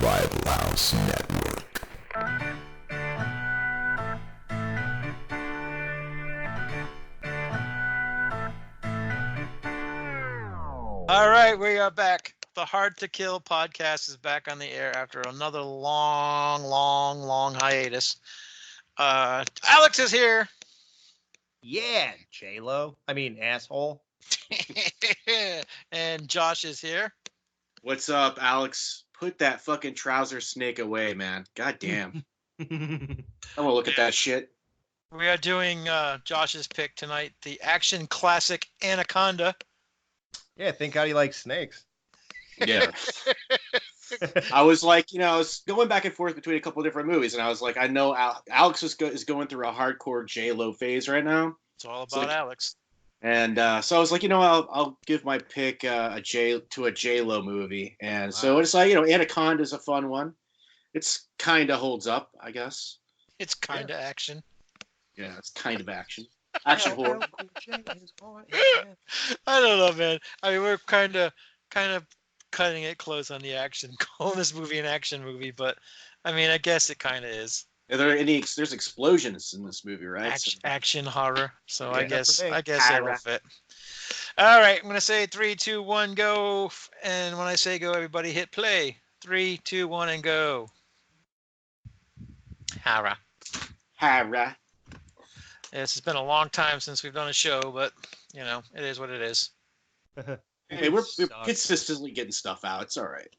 Bible House Network. All right, we are back. The Hard to Kill podcast is back on the air after another long hiatus. Alex is here. Yeah, J-Lo. I mean, asshole. And Josh is here. What's up, Alex? Put that fucking trouser snake away, man. God damn. I want to look at that shit. We are doing Josh's pick tonight, the action classic Anaconda. Yeah, thank God he likes snakes. Yeah. I was like, I was going back and forth between a couple different movies, and I was like, I know Alex is going through a hardcore J-Lo phase right now. It's all about Alex. And so I was like, I'll give my pick a J-Lo movie. And so it's like, Anaconda is a fun one. It's kind of holds up, I guess. It's kind of action. Yeah, it's kind of action. Action horror. I don't know, man. I mean, we're kind of cutting it close on the action, calling this movie an action movie, but I mean, I guess it kind of is. There's explosions in this movie, right? Action horror. So yeah, I guess it'll fit. All right, I'm gonna say 3, 2, 1, go. And when I say go, everybody hit play. 3, 2, 1, and go. Horror. Yes, it's been a long time since we've done a show, but it is what it is. Hey, we're consistently getting stuff out. It's all right.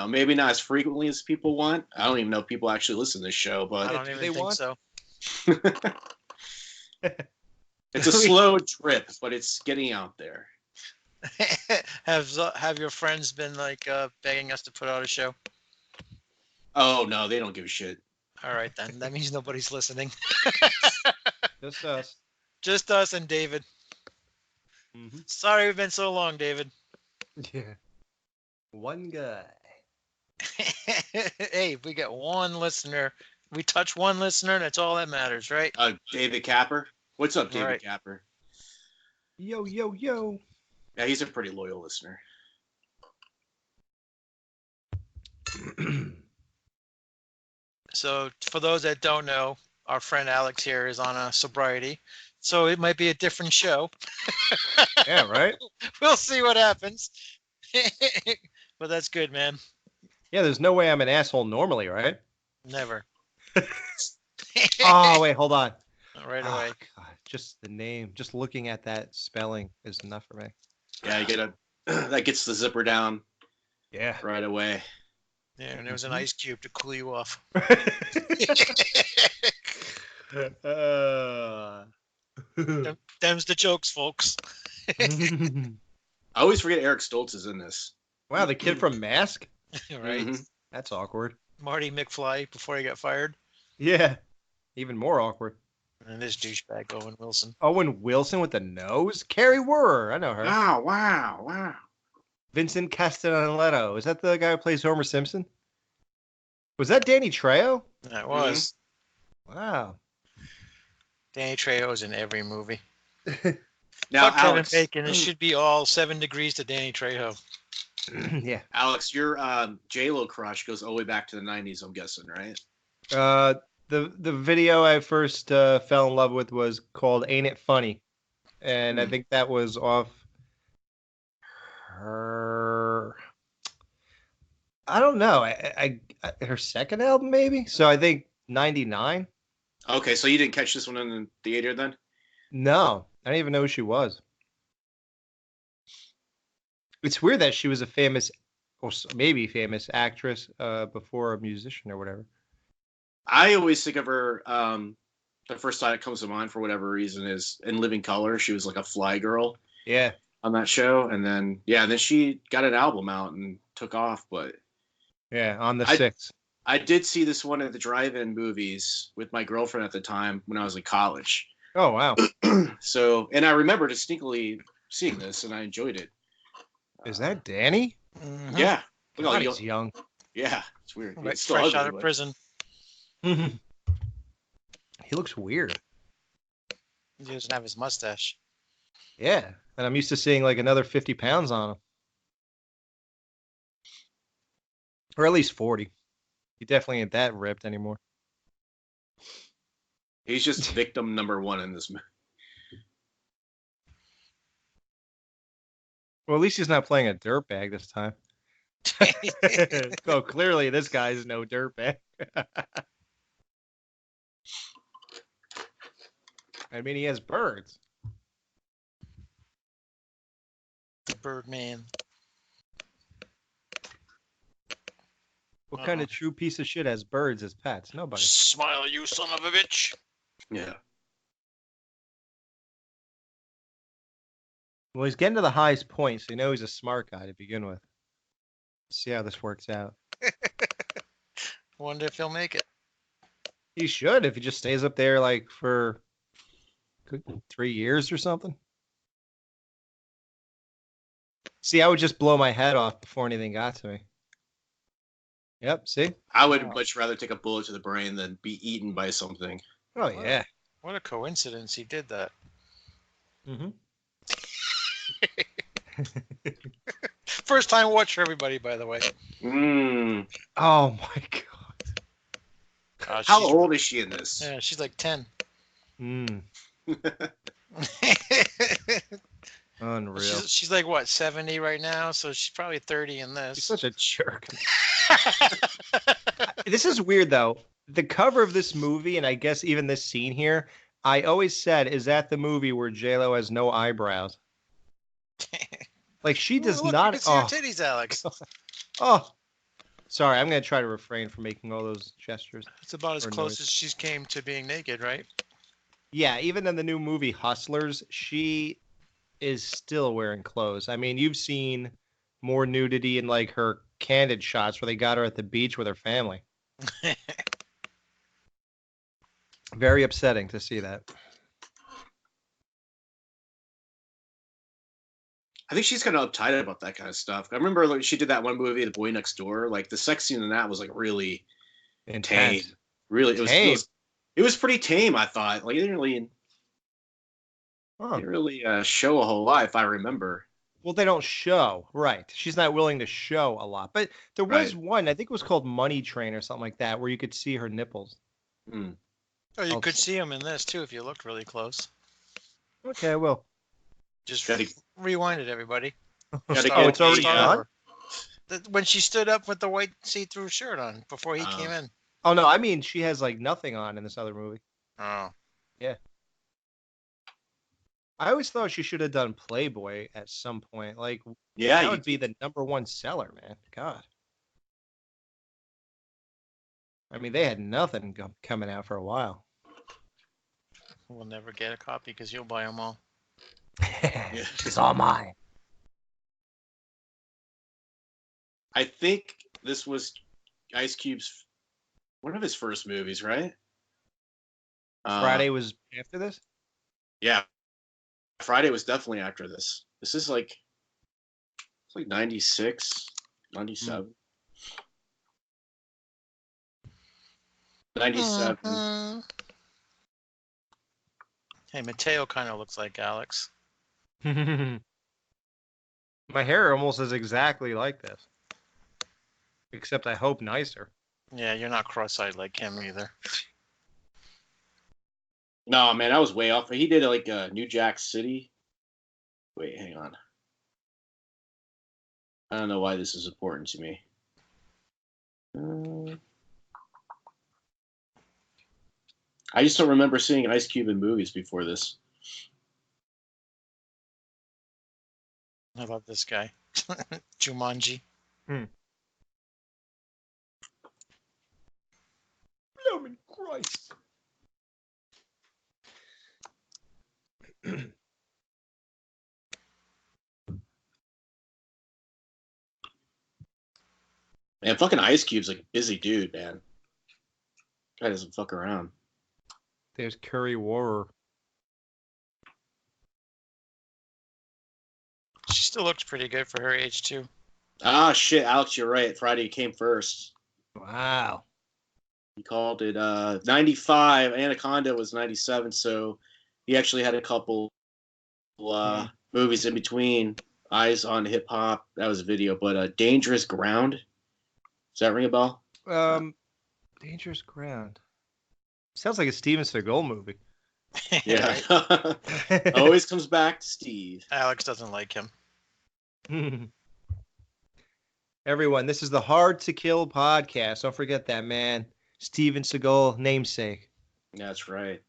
Maybe not as frequently as people want. I don't even know if people actually listen to this show, but I don't even think so. It's a slow drip, but it's getting out there. Have your friends been begging us to put out a show? Oh no, they don't give a shit. All right then, that means nobody's listening. Just us. Just us and David. Mm-hmm. Sorry we've been so long, David. Yeah. One guy. Hey, we got one listener. We touch one listener, that's all that matters, right? David Capper. What's up, David Capper? Yo. Yeah, he's a pretty loyal listener. So, for those that don't know, our friend Alex here is on a sobriety, so it might be a different show. Yeah, right? We'll see what happens. But that's good, man. Yeah, there's no way I'm an asshole normally, right? Never. Oh, wait, hold on. Right away. God, just the name, just looking at that spelling is enough for me. Yeah, that gets the zipper down. Yeah. Right away. Yeah, and there was an ice cube to cool you off. Them's the jokes, folks. I always forget Eric Stoltz is in this. Wow, the kid from Mask? Right. Mm-hmm. That's awkward. Marty McFly before he got fired. Yeah. Even more awkward. And this douchebag, Owen Wilson. Owen Wilson with the nose? Carrie Werner. I know her. Wow. Vincent Castellanetto. Is that the guy who plays Homer Simpson? Was that Danny Trejo? That was. Mm-hmm. Wow. Danny Trejo's in every movie. Now, Fuck Alex, Kevin Bacon. It should be all 7 degrees to Danny Trejo. Yeah. Alex, your J-Lo crush goes all the way back to the 90s, I'm guessing, right? The video I first fell in love with was called Ain't It Funny? And I think that was off her... I don't know. I her second album, maybe? So I think 99. Okay, so you didn't catch this one in the theater then? No. I didn't even know who she was. It's weird that she was a famous, or maybe famous actress before a musician or whatever. I always think of her, the first time it comes to mind for whatever reason is in Living Color. She was like a fly girl. Yeah. On that show. And then she got an album out and took off. But yeah, on the 6th. I did see this one at the drive-in movies with my girlfriend at the time when I was in college. Oh, wow. So, and I remember distinctly seeing this and I enjoyed it. Is that Danny? Mm-hmm. Yeah. Look, he's young. Yeah, it's weird. Like still fresh out of prison. He looks weird. He doesn't have his mustache. Yeah, and I'm used to seeing like another 50 pounds on him. Or at least 40. He definitely ain't that ripped anymore. He's just victim number one in this movie. Well, at least he's not playing a dirtbag this time. Oh, clearly this guy's no dirtbag. I mean, he has birds. The Birdman. What kind of true piece of shit has birds as pets? Nobody. Smile, you son of a bitch. Yeah. Well, he's getting to the highest point, so you know he's a smart guy to begin with. See how this works out. Wonder if he'll make it. He should if he just stays up there like for 3 years or something. See, I would just blow my head off before anything got to me. Yep, see? I would much rather take a bullet to the brain than be eaten by something. Oh, yeah. What a coincidence he did that. Mm-hmm. First time watch for everybody, by the way. Mm. Oh, my God. How old is she in this? Yeah, she's like 10. Mm, unreal. She's like, what, 70 right now? So she's probably 30 in this. He's such a jerk. This is weird, though. The cover of this movie, and I guess even this scene here, I always said, is that the movie where J-Lo has no eyebrows? Like, she does look, not... You can see her titties, Alex. Oh. Sorry, I'm going to try to refrain from making all those gestures. It's about as Or close noise. as she's came to being naked, right? Yeah, even in the new movie Hustlers, she is still wearing clothes. I mean, you've seen more nudity in like her candid shots where they got her at the beach with her family. Very upsetting to see that. I think she's kind of uptight about that kind of stuff. I remember like, she did that one movie, The Boy Next Door. Like the sex scene in that was like really Intense. tame. Really, Tame. It was pretty tame. I thought. Like it didn't really show a whole lot, if I remember. Well, they don't show, right? She's not willing to show a lot, but there was one. I think it was called Money Train or something like that, where you could see her nipples. Mm. Oh, you could see them in this too if you looked really close. Okay, I will. Just rewind it, everybody. Oh, it's already done? When she stood up with the white see-through shirt on before he came in. Oh, no, I mean she has like nothing on in this other movie. Oh. Yeah. I always thought she should have done Playboy at some point. Like, yeah, that would be the #1 seller, man. God. I mean, they had nothing coming out for a while. We'll never get a copy because you'll buy them all. It's all mine. I think this was Ice Cube's one of his first movies, right? Friday was after this? Yeah. Friday was definitely after this. This is like, it's like 96, 97. 97. Hey, Mateo kind of looks like Alex. My hair almost is exactly like this. Except I hope nicer. Yeah, you're not cross-eyed like him either. No, man, I was way off. He did like New Jack City. Wait, hang on. I don't know why this is important to me. I just don't remember seeing Ice Cube in movies before this. How about this guy? Jumanji. Blooming Christ. Man, fucking Ice Cube's like a busy dude, man. Guy doesn't fuck around. There's Curry Warrer. She still looks pretty good for her age, too. Ah, shit, Alex, you're right. Friday came first. Wow. He called it 95. Anaconda was 97, so he actually had a couple movies in between. Eyes on Hip Hop, that was a video, but Dangerous Ground. Does that ring a bell? Dangerous Ground. Sounds like a Steven Seagal movie. Yeah. Always comes back to Steve. Alex doesn't like him. Everyone, this is the Hard to Kill podcast. Don't forget that, man. Steven Seagal namesake. That's right.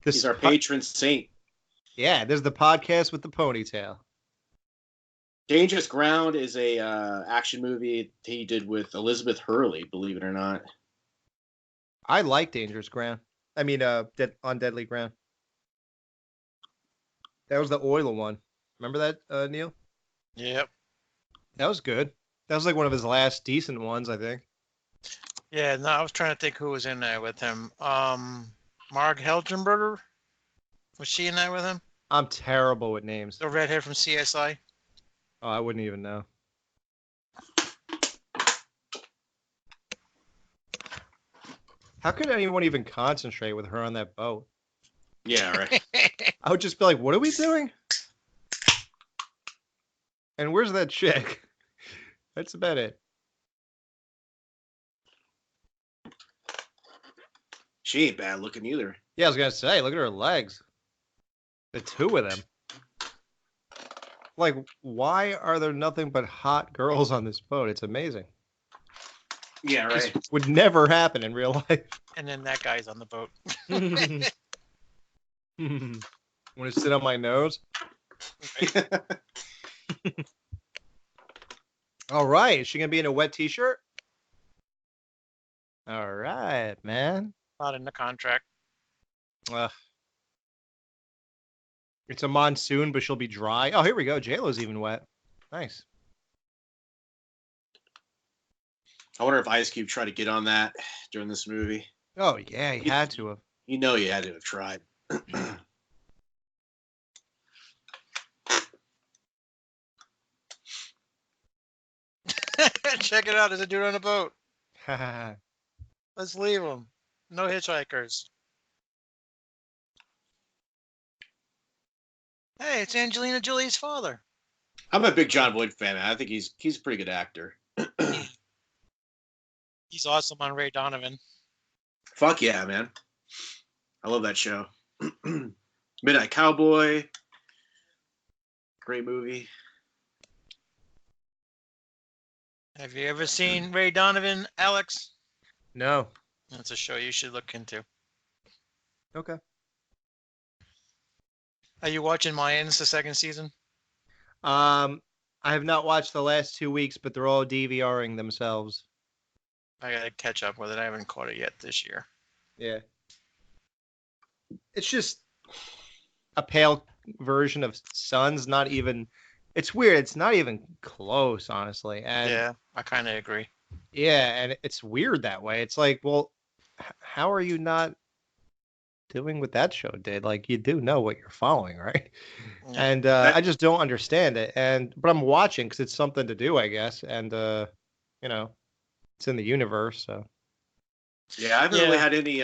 This He's our patron saint. Yeah, there's the podcast with the ponytail. Dangerous Ground is a action movie he did with Elizabeth Hurley, believe it or not. I like Dangerous Ground. I mean, on Deadly Ground. That was the oil one. Remember that, Neil? Yep. That was good. That was like one of his last decent ones, I think. Yeah, no, I was trying to think who was in there with him. Marg Helgenberger? Was she in there with him? I'm terrible with names. The redhead from CSI? Oh, I wouldn't even know. How could anyone even concentrate with her on that boat? Yeah, right. I would just be like, what are we doing? And where's that chick? That's about it. She ain't bad looking either. Yeah, I was going to say, look at her legs. The two of them. Like, why are there nothing but hot girls on this boat? It's amazing. Yeah, right. This would never happen in real life. And then that guy's on the boat. Want to sit on my nose? All right. Is she going to be in a wet t-shirt? All right, man. Not in the contract. It's a monsoon, but she'll be dry. Oh, here we go. J-Lo's even wet. Nice. I wonder if Ice Cube tried to get on that during this movie. Oh, yeah, he had to have. You know you had to have tried. Check it out. There's a dude on a boat. All Let's leave him. No hitchhikers. Hey, it's Angelina Jolie's father. I'm a big John Boyd fan. I think he's a pretty good actor. He's awesome on Ray Donovan. Fuck yeah, man. I love that show. Midnight Cowboy. Great movie. Have you ever seen Ray Donovan, Alex? No. That's a show you should look into. Okay. Are you watching Mayans, the second season? I have not watched the last 2 weeks, but they're all DVRing themselves. I gotta catch up with it. I haven't caught it yet this year. Yeah. It's just a pale version of Sons. Not even. It's weird. It's not even close, honestly. And Yeah, I kind of agree. yeah, and it's weird that way. It's like, well, how are you not doing what that show did? Like, you do know what you're following, right? Yeah. And I just don't understand it. But I'm watching because it's something to do, I guess. And you know, it's in the universe, so. Yeah, I haven't really had any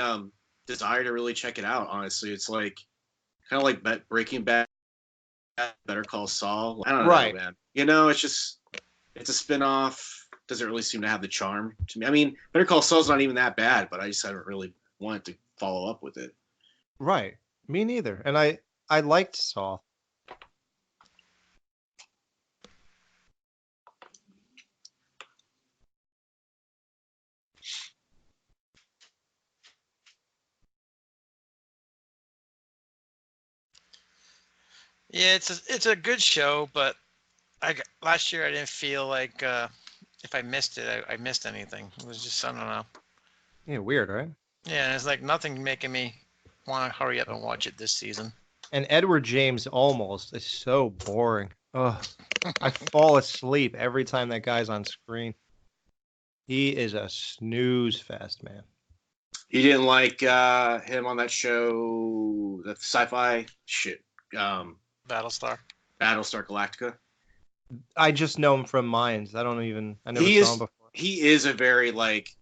desire to really check it out, honestly. It's like kind of like Breaking Bad, Better Call Saul. I don't know, Right. man. You know, it's a spin-off. Doesn't really seem to have the charm to me. I mean, Better Call Saul's not even that bad, but I just haven't really wanted to follow up with it. Right. Me neither. And I liked Saul. Yeah, it's a good show, but last year I didn't feel like if I missed it, I missed anything. It was just, I don't know. Yeah, weird, right? Yeah, and it's like nothing making me want to hurry up and watch it this season. And Edward James almost is so boring. Ugh. I fall asleep every time that guy's on screen. He is a snooze fest, man. You didn't like him on that show, the sci-fi shit, Battlestar. Battlestar Galactica? I just know him from Mayans. I never He saw him before. He is a very like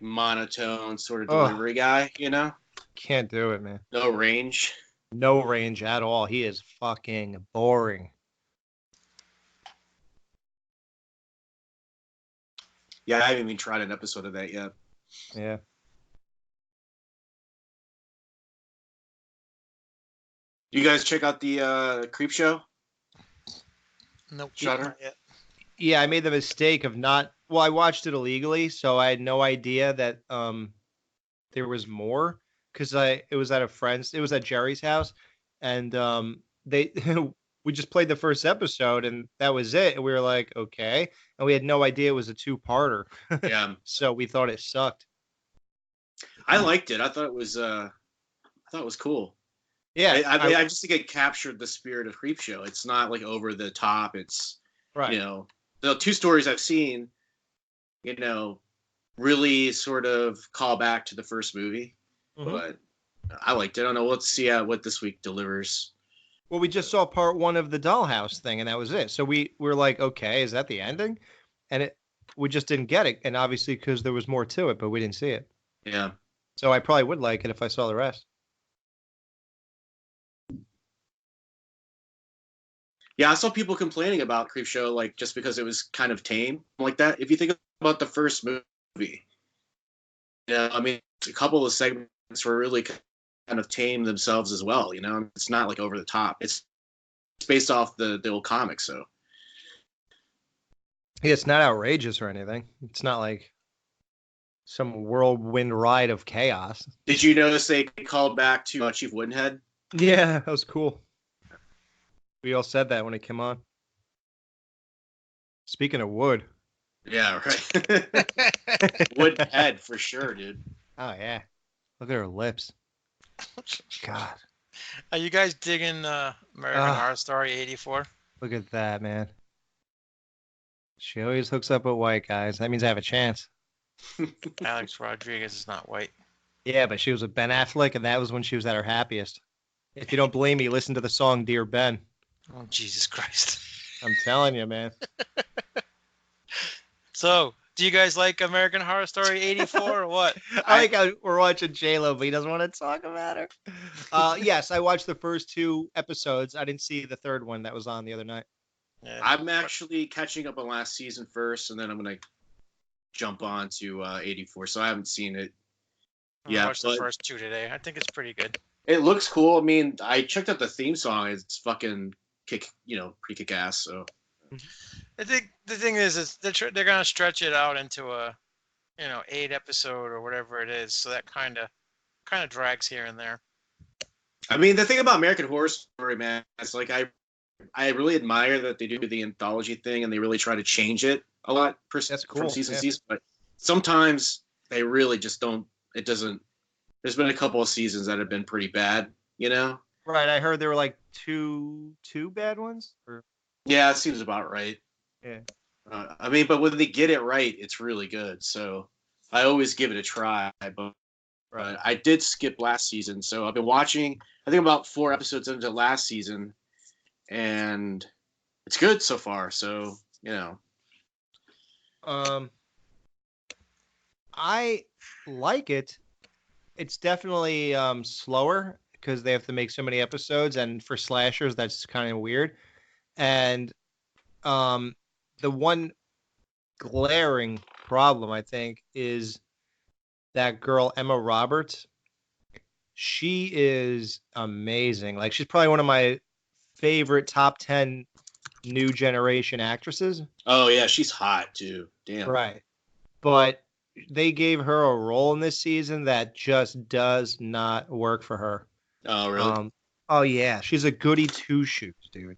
monotone sort of delivery guy, you know? Can't do it, man. No range. No range at all. He is fucking boring. Yeah, I haven't even tried an episode of that yet. Yeah. You guys check out the Creepshow? Nope. Shutter? Not yet. Yeah, I made the mistake of not. Well, I watched it illegally, so I had no idea that there was more because it was at a friend's. It was at Jerry's house, and they we just played the first episode, and that was it. And we were like, okay, and we had no idea it was a two-parter. Yeah. So we thought it sucked. I liked it. I thought it was cool. Yeah, I just think it captured the spirit of Creepshow. It's not like over the top. It's right. you know, the two stories I've seen, you know, really sort of call back to the first movie. Mhm. But I liked it. I don't know. Let's see what this week delivers. Well, we just saw part one of the dollhouse thing, and that was it. So we were like, okay, is that the ending? And we just didn't get it, and obviously because there was more to it, but we didn't see it. Yeah. So I probably would like it if I saw the rest. Yeah, I saw people complaining about Creepshow, like just because it was kind of tame like that. If you think about the first movie, I mean, a couple of segments were really kind of tame themselves as well. You know, it's not like over the top. It's based off the old comics, so Yeah, it's not outrageous or anything. It's not like some whirlwind ride of chaos. Did you notice they called back to Chief Woodenhead? Yeah, that was cool. We all said that when it came on. Speaking of wood. Yeah, right. Woodhead for sure, dude. Oh, yeah. Look at her lips. God. Are you guys digging American Horror Story 84? Look at that, man. She always hooks up with white guys. That means I have a chance. Alex Rodriguez is not white. Yeah, but she was with Ben Affleck, and that was when she was at her happiest. If you don't believe me, listen to the song Dear Ben. Oh, Jesus Christ. I'm telling you, man. So, do you guys like American Horror Story 84 or what? I like how we're watching J-Lo, but he doesn't want to talk about her. Yes, I watched the first two episodes. I didn't see the third one that was on the other night. Yeah. I'm actually catching up on last season first, and then I'm gonna jump on to 84. So I haven't seen it. I watched the first two today. I think it's pretty good. It looks cool. I mean, I checked out the theme song. It's fucking pretty kick ass. So I think the thing is they're gonna stretch it out into a 8 episode or whatever it is. So that kind of drags here and there. I mean, the thing about American Horror Story, man, it's like I really admire that they do the anthology thing and they really try to change it a lot That's cool. from season to season. But sometimes they really just don't. It doesn't. There's been a couple of seasons that have been pretty bad, you know. Right, I heard there were like two bad ones. Yeah, it seems about right. Yeah. I mean, but when they get it right, it's really good. So I always give it a try. But I did skip last season, so I've been watching. I think about 4 episodes into last season, and it's good so far. So I like it. It's definitely slower because they have to make so many episodes, and for slashers, that's kind of weird. And the one glaring problem, I think, is that girl Emma Roberts. She is amazing. Like, she's probably one of my favorite top 10 new generation actresses. Oh yeah, she's hot too. Damn. Right. But they gave her a role in this season that just does not work for her. Oh really? Oh yeah, she's a goody two shoes, dude.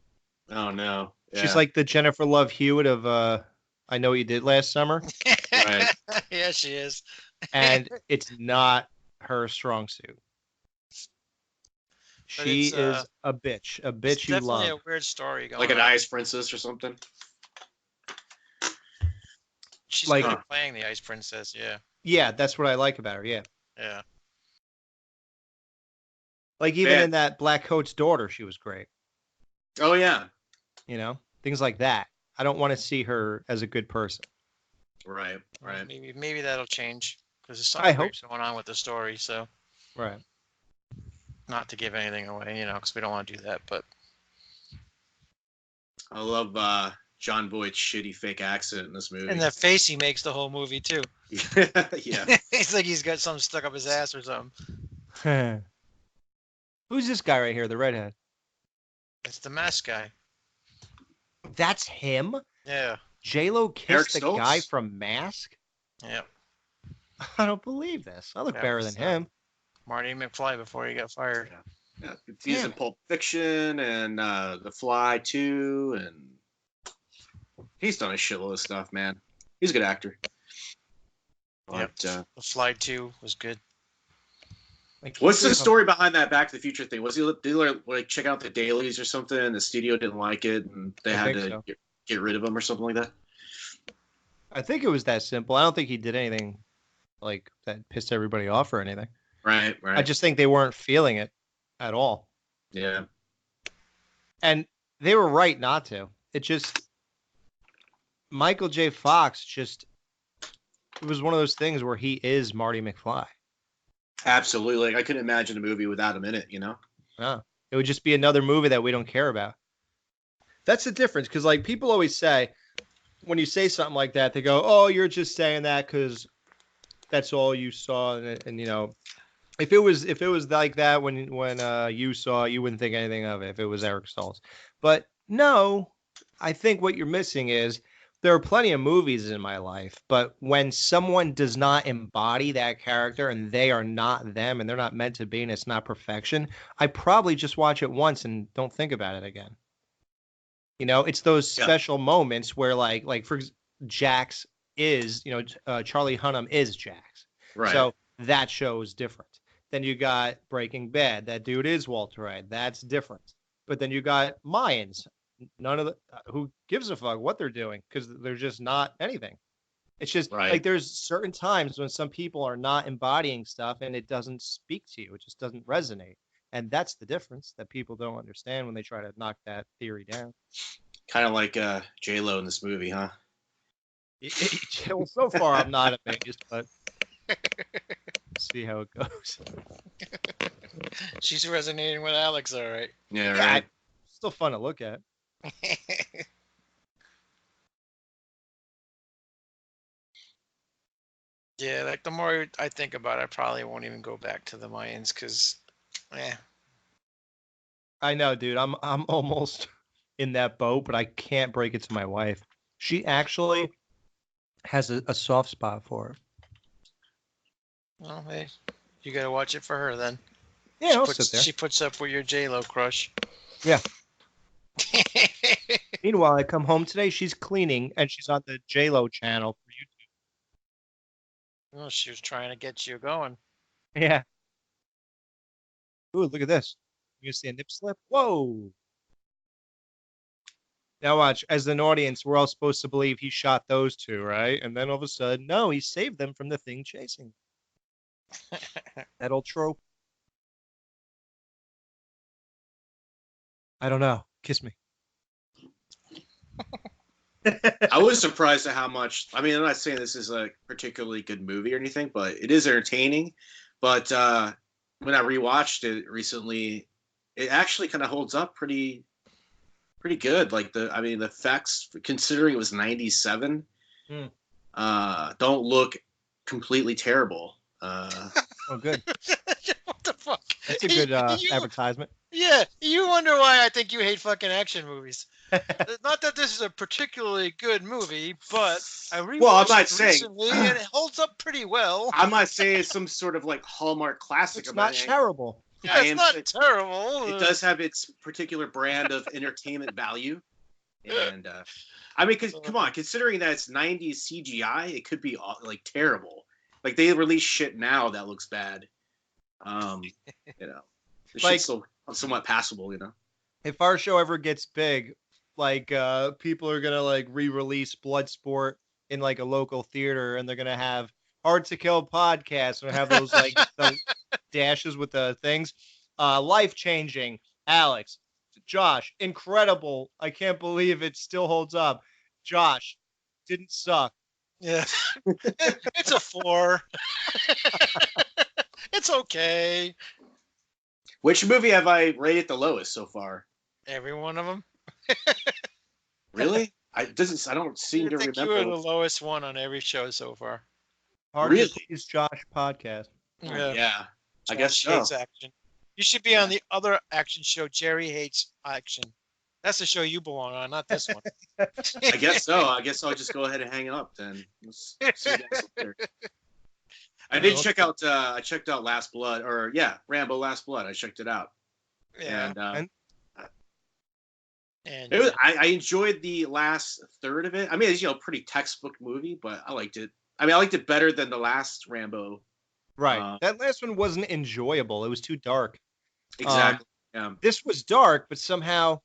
Oh no. Yeah. She's like the Jennifer Love Hewitt of I Know What You Did Last Summer. Right. Yeah, she is. And it's not her strong suit. She is a bitch. A bitch it's you definitely love. a weird story going Like an on. Ice Princess or something. She's like- good at playing the Ice Princess, yeah. Yeah, that's what I like about her. Yeah. Yeah. Like even Man. in that Black Coat's Daughter, she was great. Oh yeah. You know, things like that. I don't want to see her as a good person. Right. Right. Maybe that'll change because there's I something hope weird going on with the story. So Right. not to give anything away, because we don't want to do that. But I love John Voight's shitty fake accent in this movie. and that face he makes the whole movie too. Yeah. It's like he's got something stuck up his ass or something. Who's this guy right here, the redhead? It's the mask guy. That's him? Yeah. J-Lo Eric kissed the Stoltz? guy from Mask? Yep. I don't believe this. I look That better was, than him. Marty McFly before he got fired. Yeah. He's in Pulp Fiction and The Fly too, and he's done a shitload of stuff, man. He's a good actor. Yep. But, The Fly 2 was good. Like, what's the he's- story behind that Back to the Future thing? Was he did he like check out the dailies or something, and the studio didn't like it, and they I had think to so. get rid of him or something like that? I think it was that simple. I don't think he did anything like that pissed everybody off or anything. Right. I just think they weren't feeling it at all. Yeah. And they were right not to. It just Michael J. Fox just it was one of those things where he is Marty McFly. Absolutely. Like, I couldn't imagine a movie without him in it, No. It would just be another movie that we don't care about. That's the difference, because like people always say, when you say something like that, they go, "Oh, you're just saying that because that's all you saw," and you know, if it was like that when you saw it, you wouldn't think anything of it if it was Eric Stoltz. But no, I think what you're missing is there are plenty of movies in my life, but when someone does not embody that character and they are not them and they're not meant to be and it's not perfection, I probably just watch it once and don't think about it again. You know, it's those special moments where like for Jax is, Charlie Hunnam is Jax. Right. So that show is different. Then you got Breaking Bad. That dude is Walter White. That's different. But then you got Mayans. None of the who gives a fuck what they're doing because they're just not anything. It's just like there's certain times when some people are not embodying stuff and it doesn't speak to you. It just doesn't resonate. And that's the difference that people don't understand when they try to knock that theory down. Kind of like J-Lo in this movie, huh? Well, so far I'm not amazed, but see how it goes. She's resonating with Alex, all right. Yeah, right. Still fun to look at. Yeah, like the more I think about it, I probably won't even go back to the Mayans because, I know, dude. I'm almost in that boat, but I can't break it to my wife. She actually has a soft spot for it. Well, hey, you gotta watch it for her then. Yeah, I'll sit there. She puts up with your J-Lo crush. Yeah. Meanwhile, I come home today. She's cleaning, and she's on the J-Lo channel for YouTube. Well, she was trying to get you going. Yeah. Ooh, look at this. You see a nip slip? Whoa. Now watch. As an audience, we're all supposed to believe he shot those two, right? And then all of a sudden, no, he saved them from the thing chasing. That old trope. I don't know. Kiss me. I was surprised at how much. I mean, I'm not saying this is a particularly good movie or anything, but it is entertaining. But when I rewatched it recently, it actually kind of holds up pretty good. Like the effects, considering it was '97, don't look completely terrible. Oh, good. What the fuck? That's a good advertisement. Yeah, you wonder why I think you hate fucking action movies. Not that this is a particularly good movie, but I rewatched it recently and it holds up pretty well. I'm not saying it's some sort of like Hallmark classic. It's not terrible. Yeah, it's not terrible. It does have its particular brand of entertainment value. And I mean, come on, considering that it's 90s CGI, it could be like terrible. Like they release shit now that looks bad. The shit's still somewhat passable, If our show ever gets big, like people are gonna like re-release Bloodsport in like a local theater, and they're gonna have Hard to Kill podcast and have those like those dashes with the things. Life changing, Alex, Josh, incredible. I can't believe it still holds up. Josh, didn't suck. Yeah, it's a 4. It's okay. Which movie have I rated the lowest so far? Every one of them. Really? I don't seem to remember. You were the lowest one on every show so far. Hard Really? to Please Josh podcast. Oh, yeah. I Josh guess so. hates action. You should be on the other action show, Jerry Hates Action. That's the show you belong on, not this one. I guess so. I guess I'll just go ahead and hang up then. Let's see you guys later. I did check out. I checked out Last Blood, or Rambo Last Blood. I checked it out, Yeah. and And it was, I enjoyed the last third of it. I mean, it's pretty textbook movie, but I liked it. I mean, I liked it better than the last Rambo. Right. That last one wasn't enjoyable. It was too dark. Exactly. This was dark, but somehow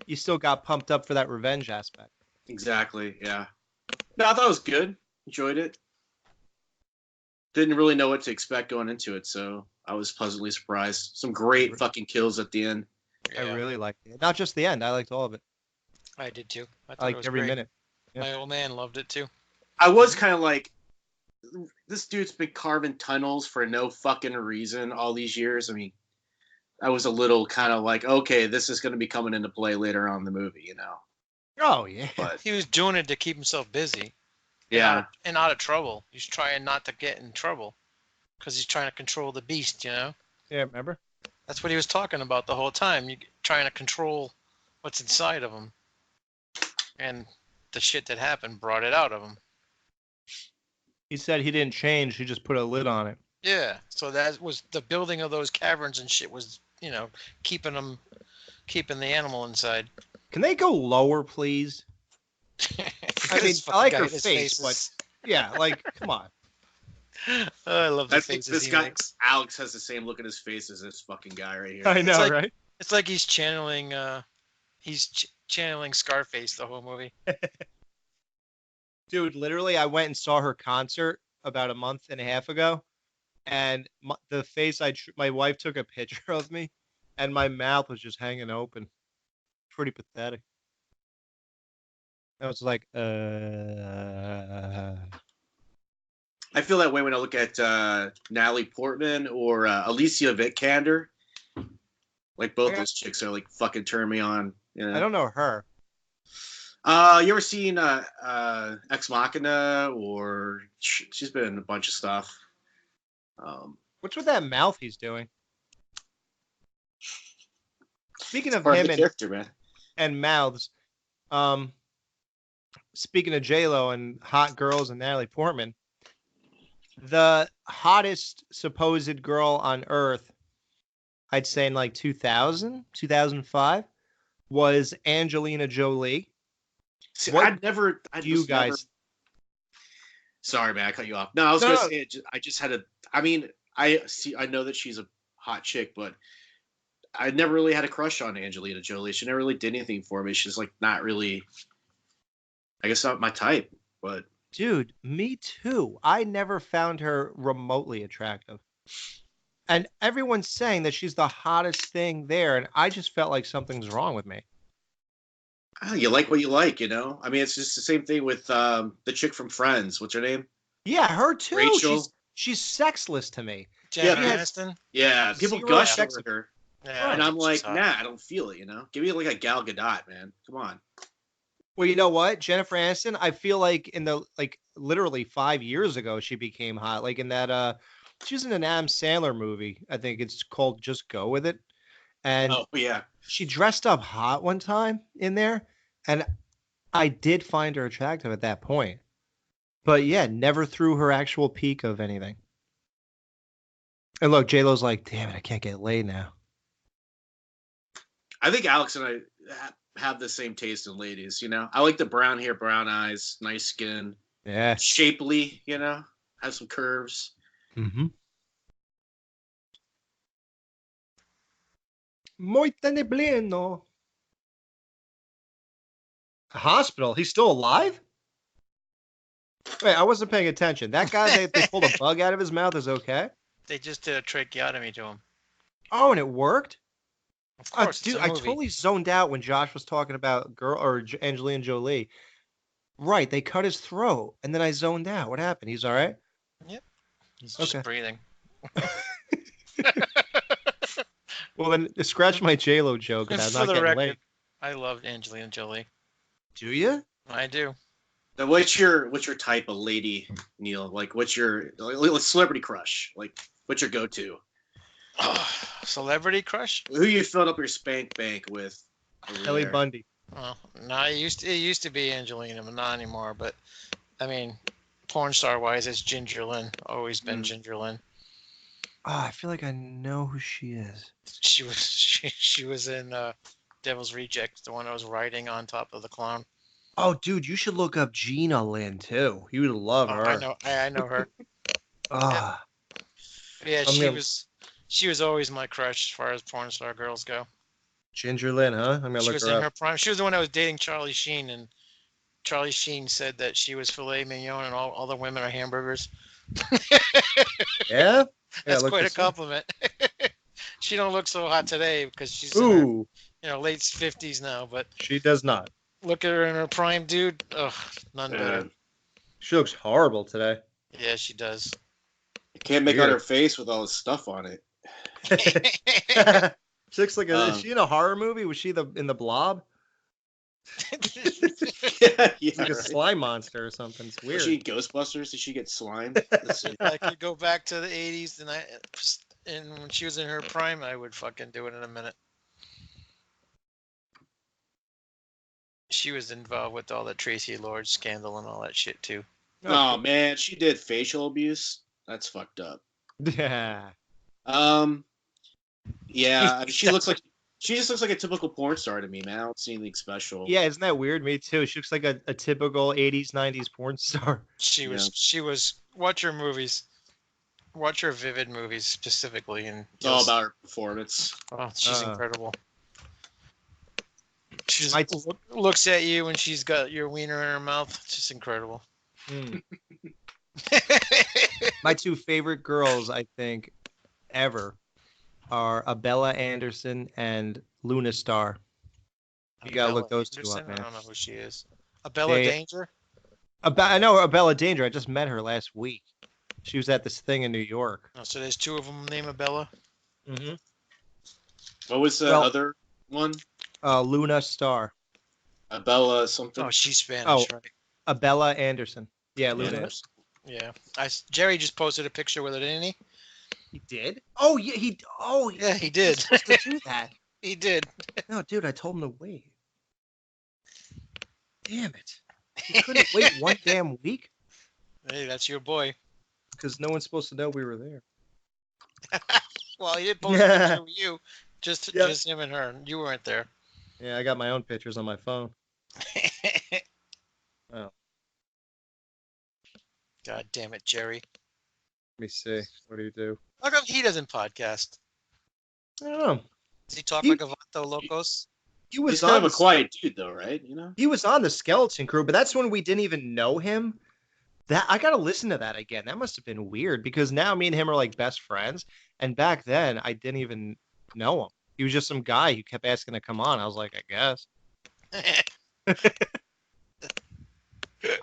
you still got pumped up for that revenge aspect. Exactly. Yeah. No, I thought it was good. Enjoyed it. Didn't really know what to expect going into it, so I was pleasantly surprised. Some great fucking kills at the end. I really liked it. Not just the end. I liked all of it. I did too. I thought I it liked was every great. minute. Yeah. My old man loved it too. I was kind of like, this dude's been carving tunnels for no fucking reason all these years. I mean, I was a little kind of like, okay, this is going to be coming into play later on in the movie, you know? Oh, yeah. But He was doing it to keep himself busy. yeah, And out of trouble. He's trying not to get in trouble because he's trying to control the beast, you know? Yeah, remember? That's what he was talking about the whole time. You trying to control what's inside of him. And the shit that happened brought it out of him. He said he didn't change. He just put a lid on it. Yeah. So that was the building of those caverns and shit was, keeping the animal inside. Can they go lower, please? I mean, I like her face, but yeah, like, come on. I love the I think faces this he guy, makes. Alex, has the same look at his face as this fucking guy right here. I know, like- right? It's like he's channeling channeling Scarface the whole movie. Dude, literally, I went and saw her concert about a month and a half ago, and the face my wife took a picture of me, and my mouth was just hanging open. Pretty pathetic. I was like, I feel that way when I look at Natalie Portman or Alicia Vikander. Like both those chicks are like fucking turn me on. You know? I don't know her. You ever seen Ex Machina, or she's been in a bunch of stuff. What's with that mouth he's doing? Speaking of Part of him the character, man. and mouths, speaking of J-Lo and hot girls and Natalie Portman, the hottest supposed girl on Earth, I'd say in like 2000, 2005, was Angelina Jolie. See, What you guys. Sorry, man, I cut you off. No, I was gonna say I just had a. I mean, I know that she's a hot chick, but I never really had a crush on Angelina Jolie. She never really did anything for me. She's like not really, I guess, not my type. But dude, me too. I never found her remotely attractive. And everyone's saying that she's the hottest thing there, and I just felt like something's wrong with me. you like what you like, you know? I mean, it's just the same thing with the chick from Friends. What's her name? Yeah, her too. Rachel. She's sexless to me. Jennifer Aniston. Yeah, people Zero gush sex over her. Yeah, And I'm like, she's hot. nah, I don't feel it, you know? Give me like a Gal Gadot, man. Come on. Well, you know what? Jennifer Aniston, I feel like in the literally 5 years ago she became hot. Like in that she was in an Adam Sandler movie. I think it's called Just Go With It. And Oh yeah. she dressed up hot one time in there, and I did find her attractive at that point. But yeah, never through her actual peak of anything. And look, J-Lo's like, damn it, I can't get laid now. I think Alex and I have the same taste in ladies, you know? I like the brown hair, brown eyes, nice skin, Yeah. shapely, you know? Has some curves. Mm-hmm. Muy tenebleno. Hospital? He's still alive? Wait, I wasn't paying attention. That guy that they pulled a bug out of his mouth is okay? They just did a tracheotomy to him. Oh, and it worked? Of course, Dude, it's a I movie. totally zoned out when Josh was talking about Angelina Jolie. Right, they cut his throat, and then I zoned out. What happened? He's all right? He's just Okay. breathing. Well, then scratch my J-Lo joke about For not the getting record, laid. I loved Angelina Jolie. Do you? I do. What's your type of lady, Neil? Like, what's your celebrity crush? Like, what's your go-to? Celebrity crush? Who you filled up your spank bank with? Ellie Bundy. Well, no, it used to be Angelina, but not anymore. But I mean, porn star wise, it's Ginger Lynn. Always been Ginger Lynn. Oh, I feel like I know who she is. She was in Devil's Rejects, the one that was riding on top of the clown. Oh, dude, you should look up Gina Lynn too. You would love her. I know her. Ah, Yeah, she was always my crush as far as porn star girls go. Ginger Lynn, huh? I'm gonna She look was her in up. her prime. She was the one that was dating Charlie Sheen, and Charlie Sheen said that she was filet mignon and all the women are hamburgers. Yeah? That's look quite a this up. compliment. She don't look so hot today because she's Ooh, in her late 50s now, but she does not. look at her in her prime, dude. Ugh, none better. She looks horrible today. Yeah, she does. You can't make out her face with all this stuff on it. She looks like is she in a horror movie? Was she in the Blob? Yeah, like a slime monster or something. It's weird. Was she in Ghostbusters? Did she get slimed? I could go back to the 80s and when she was in her prime, I would fucking do it in a minute. She was involved with all the Tracy Lord scandal and all that shit too. Oh man, she did facial abuse. That's fucked up. Yeah. Yeah, I mean, she just looks like a typical porn star to me, man. I don't see anything special. Yeah, isn't that weird? Me too. She looks like a typical 80s, 90s porn star. She was watch her movies. Watch her Vivid movies specifically, and it's all about her performance. Oh, she's incredible. She just looks at you when she's got your wiener in her mouth. It's just incredible. My two favorite girls, I think, ever are Abella Anderson and Luna Star. You gotta look those two up, man. I don't know who she is. Abella Danger? I know Abella Danger. I just met her last week. She was at this thing in New York. Oh, so there's two of them named Abella? Mm-hmm. What was the other one? Luna Star. Abella something. Oh, she's Spanish, right? Abella Anderson. Yeah, Luna. Anderson. Yeah. Jerry just posted a picture with it, didn't he? He did? Oh, yeah, yeah, he did. He's supposed to do that. He did. No, dude, I told him to wait. Damn it. He couldn't wait one damn week? Hey, that's your boy. Because no one's supposed to know we were there. Well, he did post a picture with you. Just him and her. You weren't there. Yeah, I got my own pictures on my phone. Oh. God damn it, Jerry. Let me see. What do you do? How come he doesn't podcast? I don't know. Does he talk like a Vato Locos? He's kind of a quiet dude, though, right? You know, he was on the Skeleton Crew, but that's when we didn't even know him. That I gotta listen to that again. That must have been weird because now me and him are like best friends, and back then I didn't even know him. He was just some guy who kept asking to come on. I was like, I guess.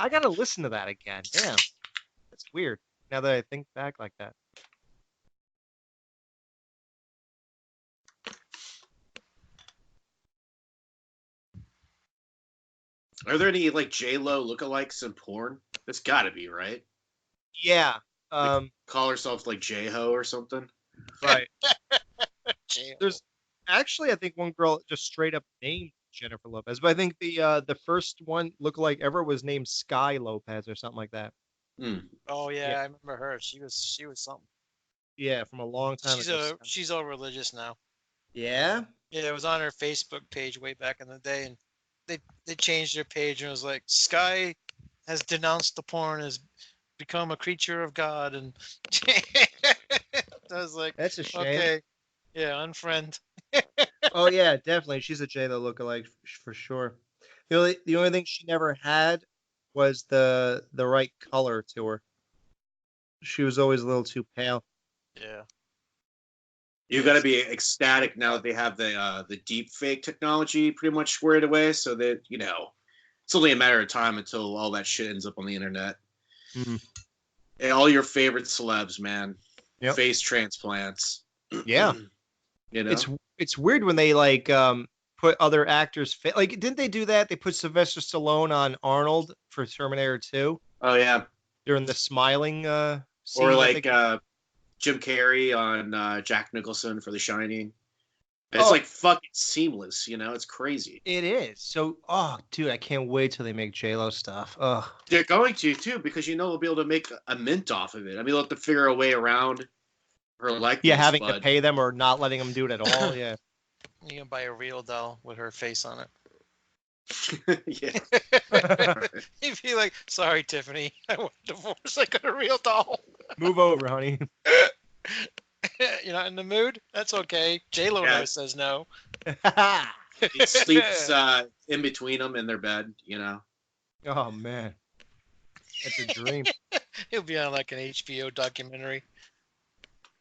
I gotta listen to that again. Damn, that's weird. Now that I think back like that. Are there any like J-Lo lookalikes in porn? That's got to be, right? Yeah. Like, call herself like J-Ho or something. Right. There's actually, I think one girl just straight up named Jennifer Lopez, but I think the first one lookalike ever was named Sky Lopez or something like that. Oh yeah, I remember her. She was something. Yeah, from a long time ago. She's all religious now. Yeah? Yeah, it was on her Facebook page way back in the day, and they changed their page and it was like, Sky has denounced the porn, has become a creature of God, and I was like, that's a shame. Okay, yeah, unfriend. Oh yeah, definitely. She's a J-Lo lookalike for sure. The only thing she never had was the right color to her. She was always a little too pale. Yeah. You've got to be ecstatic now that they have the deep fake technology pretty much squared away, so that it's only a matter of time until all that shit ends up on the internet. Mm-hmm. And all your favorite celebs, man. Yep. Face transplants. Yeah. You know? It's weird when they like put other actors like didn't they do that? They put Sylvester Stallone on Arnold for Terminator 2 Oh yeah, during the smiling scene. or that like they... Jim Carrey on Jack Nicholson for The Shining. It's Oh, like fucking seamless, you know. It's crazy. it is. So, oh, dude, I can't wait till they make J-Lo stuff. Ugh. They're going to too because you know they'll be able to make a mint off of it. I mean, they'll have to figure a way around her likeness. Yeah, having to but pay them or not letting them do it at all. Yeah. You can buy a real doll with her face on it. yeah, He'd be like, "Sorry, Tiffany, I want a divorce. I got a real doll." Move over, honey. You're not in the mood? That's okay. J-Lo Yeah. never says no. he sleeps in between them in their bed. You know. Oh man, that's a dream. He'll be on like an HBO documentary.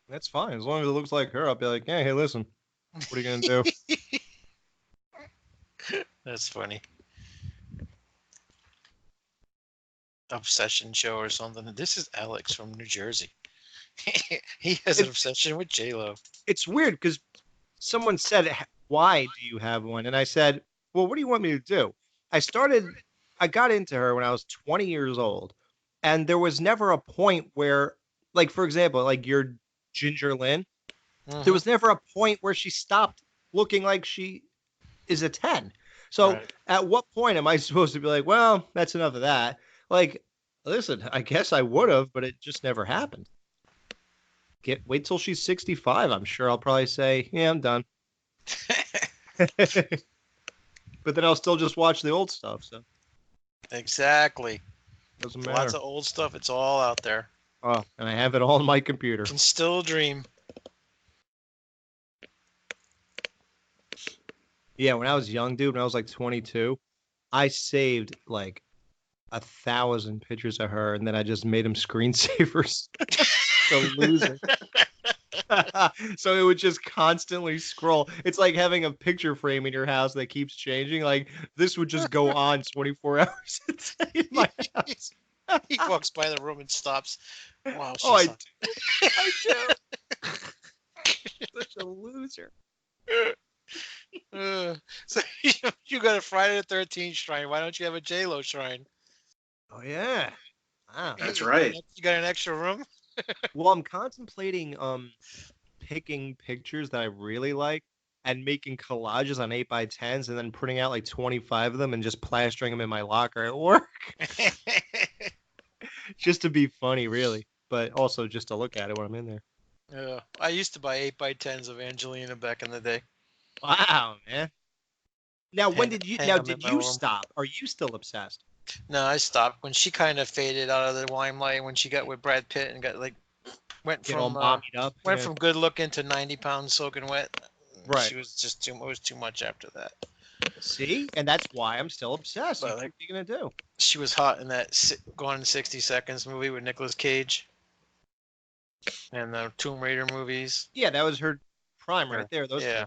That's fine as long as it looks like her. I'll be like, hey, listen, what are you gonna do? That's funny. Obsession show or something. This is Alex from New Jersey. He has an obsession with J-Lo. It's weird because someone said, why do you have one? And I said, well, what do you want me to do? I got into her when I was 20 years old. And there was never a point where, like, for example, like your Ginger Lynn, there was never a point where she stopped looking like she is a 10. So Right. at what point am I supposed to be like, well, that's enough of that? Like, listen, I guess I would have, but it just never happened. Wait till she's 65. I'm sure I'll probably say, yeah, I'm done. But then I'll still just watch the old stuff. So Exactly. doesn't matter. Lots of old stuff. It's all out there. Oh, and I have it all on my computer. Can still dream. Yeah, when I was young, dude, when I was like 22, I saved like 1,000 pictures of her, and then I just made them screensavers. The loser. So it would just constantly scroll. It's like having a picture frame in your house that keeps changing. Like this would just go on 24 hours a day in my house. He walks by the room and stops. Wow, she's Oh, I hot. do. Such a loser. So you got a Friday the 13th shrine. Why don't you have a J-Lo shrine? Oh yeah. Wow. That's right. You got an extra room? Well, I'm contemplating picking pictures that I really like and making collages on 8x10s and then printing out like 25 of them and just plastering them in my locker at work. Just to be funny, really. But also just to look at it when I'm in there. Yeah, I used to buy 8x10s of Angelina back in the day. Wow, man. Now, when did you? hang Now, 'em in did my you room. stop? Are you still obsessed? No, I stopped when she kind of faded out of the limelight when she got with Brad Pitt and got like went Get all from mommied up. went yeah. from good looking to 90 pounds soaking wet. Right. She was just too. It was too much after that. See, and that's why I'm still obsessed. But, What are you gonna do? She was hot in that Gone in 60 Seconds movie with Nicolas Cage. And the Tomb Raider movies. Yeah, that was her prime right there. Those. Yeah.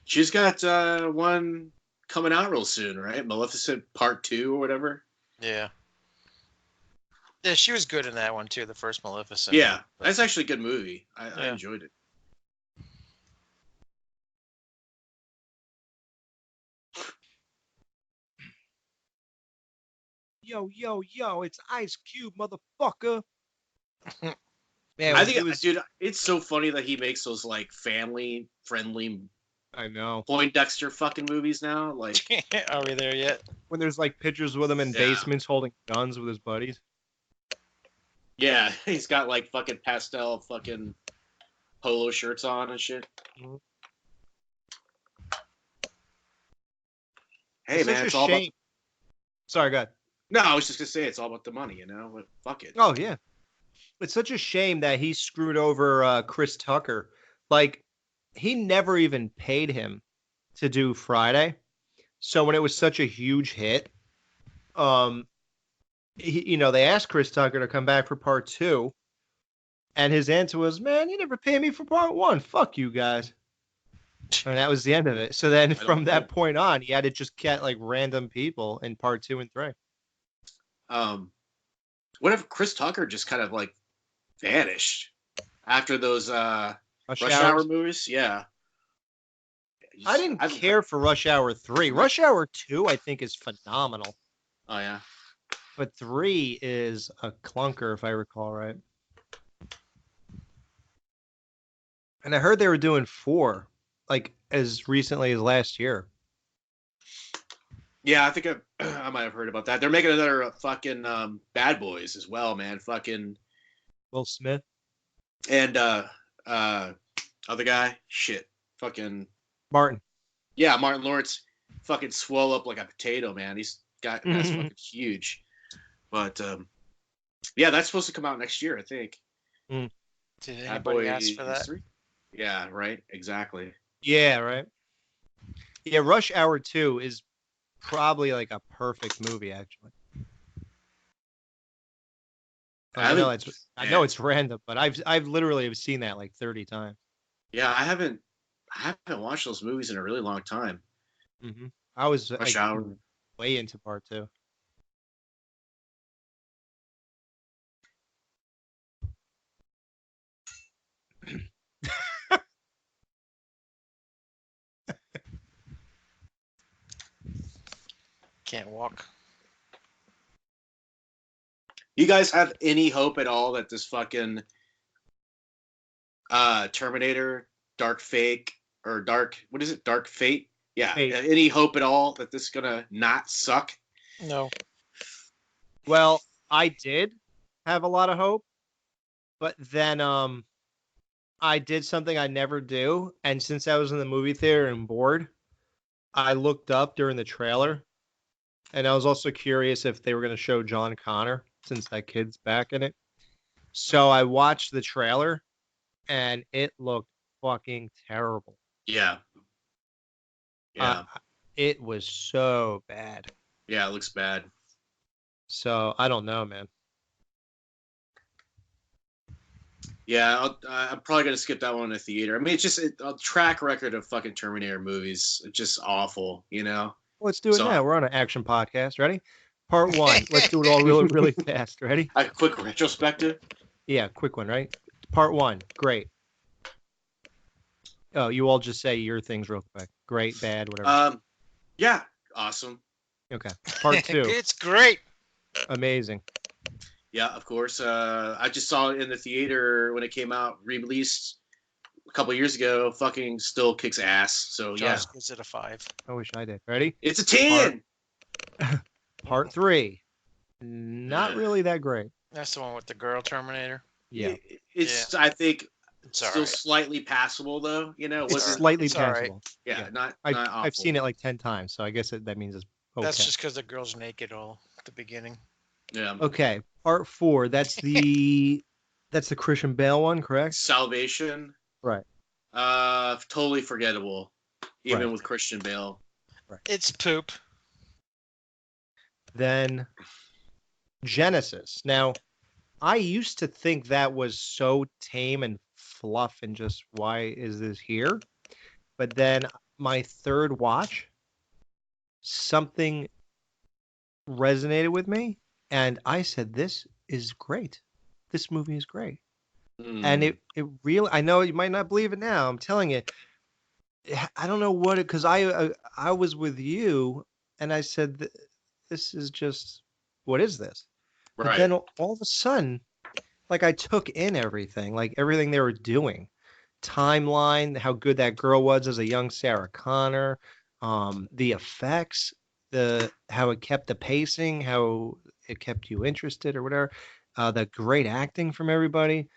She's got one coming out real soon, right? Maleficent Part 2 or whatever. Yeah. Yeah, she was good in that one too, the first Maleficent. Yeah, that's actually a good movie. I Yeah. enjoyed it. Yo, yo, yo! It's Ice Cube, motherfucker. Man, I think, it was. dude, it's so funny that he makes those like family-friendly I know. Poindexter fucking movies now. Like, Are we there yet? When there's like pictures with him in Yeah. basements holding guns with his buddies. yeah, he's got like fucking pastel fucking polo shirts on and shit. Mhm. Hey It's man, such a it's all about. shame. Sorry, go ahead. No, I was just gonna say it's all about the money, you know. But fuck it. Oh yeah, it's such a shame that he screwed over Chris Tucker. Like he never even paid him to do Friday. So when it was such a huge hit, they asked Chris Tucker to come back for part 2, and his answer was, "Man, you never paid me for part 1. Fuck you guys." And that was the end of it. So then from that point on, he had to just get like random people in part 2 and 3. What if Chris Tucker just kind of like vanished after those Rush Hour movies? Yeah. I didn't care for Rush Hour 3. Rush Hour 2, I think, is phenomenal. Oh yeah. But 3 is a clunker, if I recall right. And I heard they were doing 4, like as recently as last year. Yeah, I think I might have heard about that. They're making another fucking Bad Boys as well, man. Fucking Will Smith. and other guy, shit, fucking Martin. yeah, Martin Lawrence, fucking swell up like a potato, man. That's fucking huge. But yeah, that's supposed to come out next year, I think. Did Bad anybody ask for Boys that? 3? Yeah, right. Exactly. Yeah, right. Yeah, Rush Hour 2 is probably like a perfect movie, actually. Like, I know it's random, but I've literally seen that like 30 times. Yeah, I haven't watched those movies in a really long time. Mm-hmm. I was Rush Hour. way into part 2. Can't walk. You guys have any hope at all that this fucking Terminator, Dark Fake, or Dark, what is it? Dark Fate? Yeah. Fate. Any hope at all that this is gonna not suck? No. Well, I did have a lot of hope, but then I did something I never do, and since I was in the movie theater and bored, I looked up during the trailer, and I was also curious if they were going to show John Connor since that kid's back in it. So I watched the trailer, and it looked fucking terrible. Yeah. Yeah. It was so bad. Yeah, it looks bad. So I don't know, man. Yeah, I'm probably gonna skip that one in the theater. I mean, it's just a track record of fucking Terminator movies. It's just awful, you know. Let's do it now. We're on an action podcast. Ready? Part 1. Let's do it all really, really fast. Ready? A quick retrospective. Yeah, quick one, right? Part 1. Great. Oh, you all just say your things real quick. Great, bad, whatever. Yeah, awesome. Okay. Part 2. It's great. Amazing. Yeah, of course. I just saw it in the theater when it came out, re-released a couple years ago. Fucking still kicks ass. So yeah, Josh gives it a 5. I wish I did. Ready? it's a 10. Part 3. Not Yeah. really that great. That's the one with the girl Terminator. Yeah. It's I think It's still alright. slightly passable though. You know, It's wasn't slightly it's all right. passable. yeah, not I've awful. seen it like 10 times, so I guess that means it's okay. That's just because the girl's naked all at the beginning. Yeah. Okay. Part 4. That's the Christian Bale one, correct? Salvation. Right. Totally forgettable, even Right. with Christian Bale. It's poop. Then Genesis. Now, I used to think that was so tame and fluff and just why is this here? But then my third watch, something resonated with me, and I said, "This is great. This movie is great." And it really, I know you might not believe it now. I'm telling you, I don't know what it, because I was with you, and I said, "This is just, what is this?" But right. then all of a sudden, like I took in everything, like everything they were doing, timeline, how good that girl was as a young Sarah Connor, the effects, how it kept the pacing, how it kept you interested or whatever, the great acting from everybody.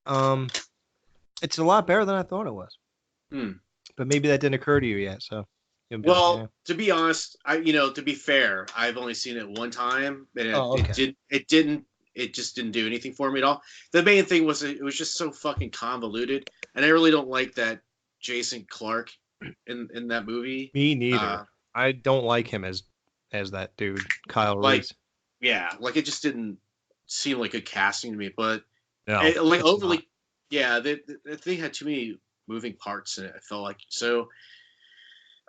It's a lot better than I thought it was. But maybe that didn't occur to you yet. So, Well, yeah. to be honest, to be fair, I've only seen it one time, and it just didn't do anything for me at all. The main thing was it was just so fucking convoluted, and I really don't like that Jason Clarke in that movie. Me neither. I don't like him as that dude, Kyle Reese. Yeah, like it just didn't seem like good casting to me. But No, overly, not. Yeah, the thing had too many moving parts in it. I felt like so.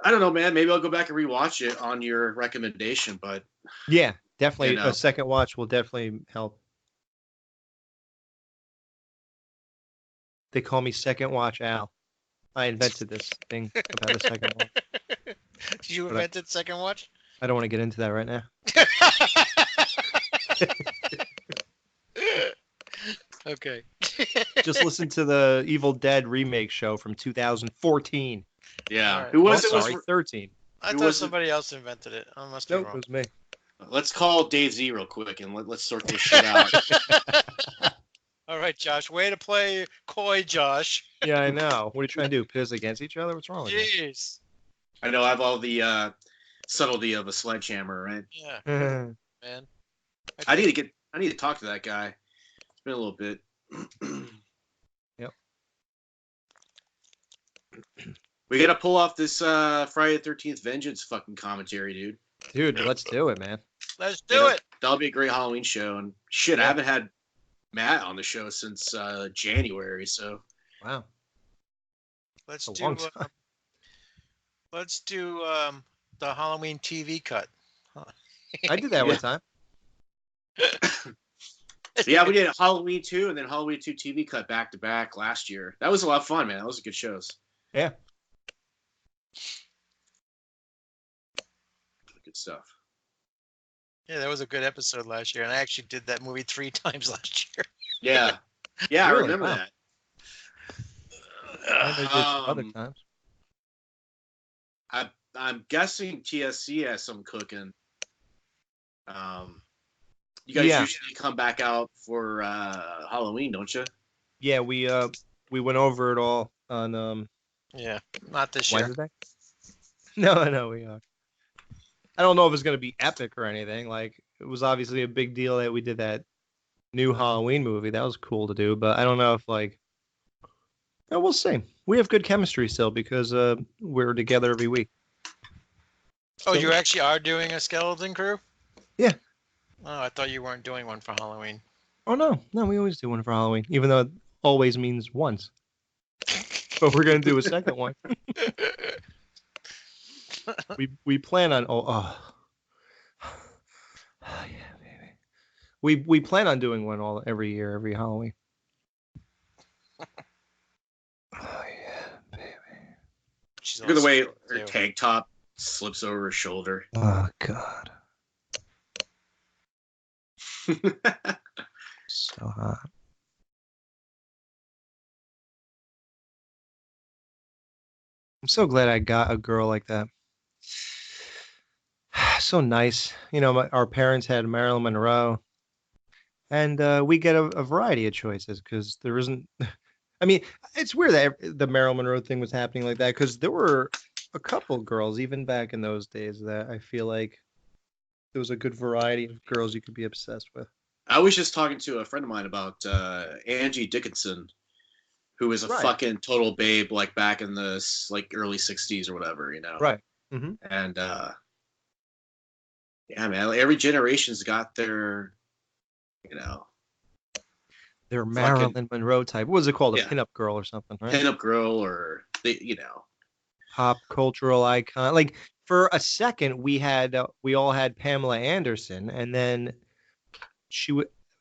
I don't know, man. Maybe I'll go back and rewatch it on your recommendation. But yeah, definitely a second watch will definitely help. They call me Second Watch Al. I invented this thing about the second one. Did you But invent second watch? I don't want to get into that right now. Okay. Just listen to the Evil Dead remake show from 2014. Yeah. Alright. Who was Oh, it? sorry, 13. I Who thought was it? somebody else invented it. I must be Nope, it wrong. was me. Let's call Dave Z real quick and let's sort this shit out. All right, Josh. Way to play coy, Josh. Yeah, I know. What are you trying to do? Pit us against each other? What's wrong with you? Jeez. I know I have all the subtlety of a sledgehammer, right? Yeah, man. I need to talk to that guy. It's been a little bit. Yep. We gotta pull off this Friday the 13th Vengeance fucking commentary, dude. Dude, let's do it, man. Let's do it. That'll be a great Halloween show. And shit, I Yeah. haven't had Matt on the show since January, so Wow. Let's A do. long time. Let's do the Halloween TV cut. I did that one time. yeah, we did Halloween 2 and then Halloween 2 TV cut back to back last year. That was a lot of fun, man. That was good shows. Yeah. Good stuff. Yeah, that was a good episode last year, and I actually did that movie 3 times last year. Yeah. Yeah, Really? I remember Wow. that. I did some other Um, times. I'm guessing TSC has some cooking. You guys Yeah. usually come back out for Halloween, don't you? Yeah, we went over it all on Yeah, not this year. Wednesday. No, we are. I don't know if it's gonna be epic or anything. Like, it was obviously a big deal that we did that new Halloween movie. That was cool to do, but I don't know if we'll see. We have good chemistry still because we're together every week. Oh, So- you actually are doing a skeleton crew? Yeah. Oh, I thought you weren't doing one for Halloween. Oh no, we always do one for Halloween, even though it always means once. But we're gonna do a second one. We plan on yeah, baby. We plan on doing one every year, every Halloween. Oh yeah, baby. She's Look at the all way scared, her too. tank top slips over her shoulder. Oh god, so hot. I'm so glad I got a girl like that. So nice. You know, our parents had Marilyn Monroe, and we get a variety of choices because there isn't. I mean, it's weird that the Marilyn Monroe thing was happening like that because there were a couple girls even back in those days that I feel like there was a good variety of girls you could be obsessed with. I was just talking to a friend of mine about Angie Dickinson, who was a Right. fucking total babe, like back in the early '60s or whatever, you know. Right. Mm-hmm. And yeah, man, every generation's got their, you know, They're Marilyn Monroe type. What was it called? A Yeah. pinup girl or something, right? pinup girl or you know. Pop cultural icon. Like for a second, we all had Pamela Anderson, and then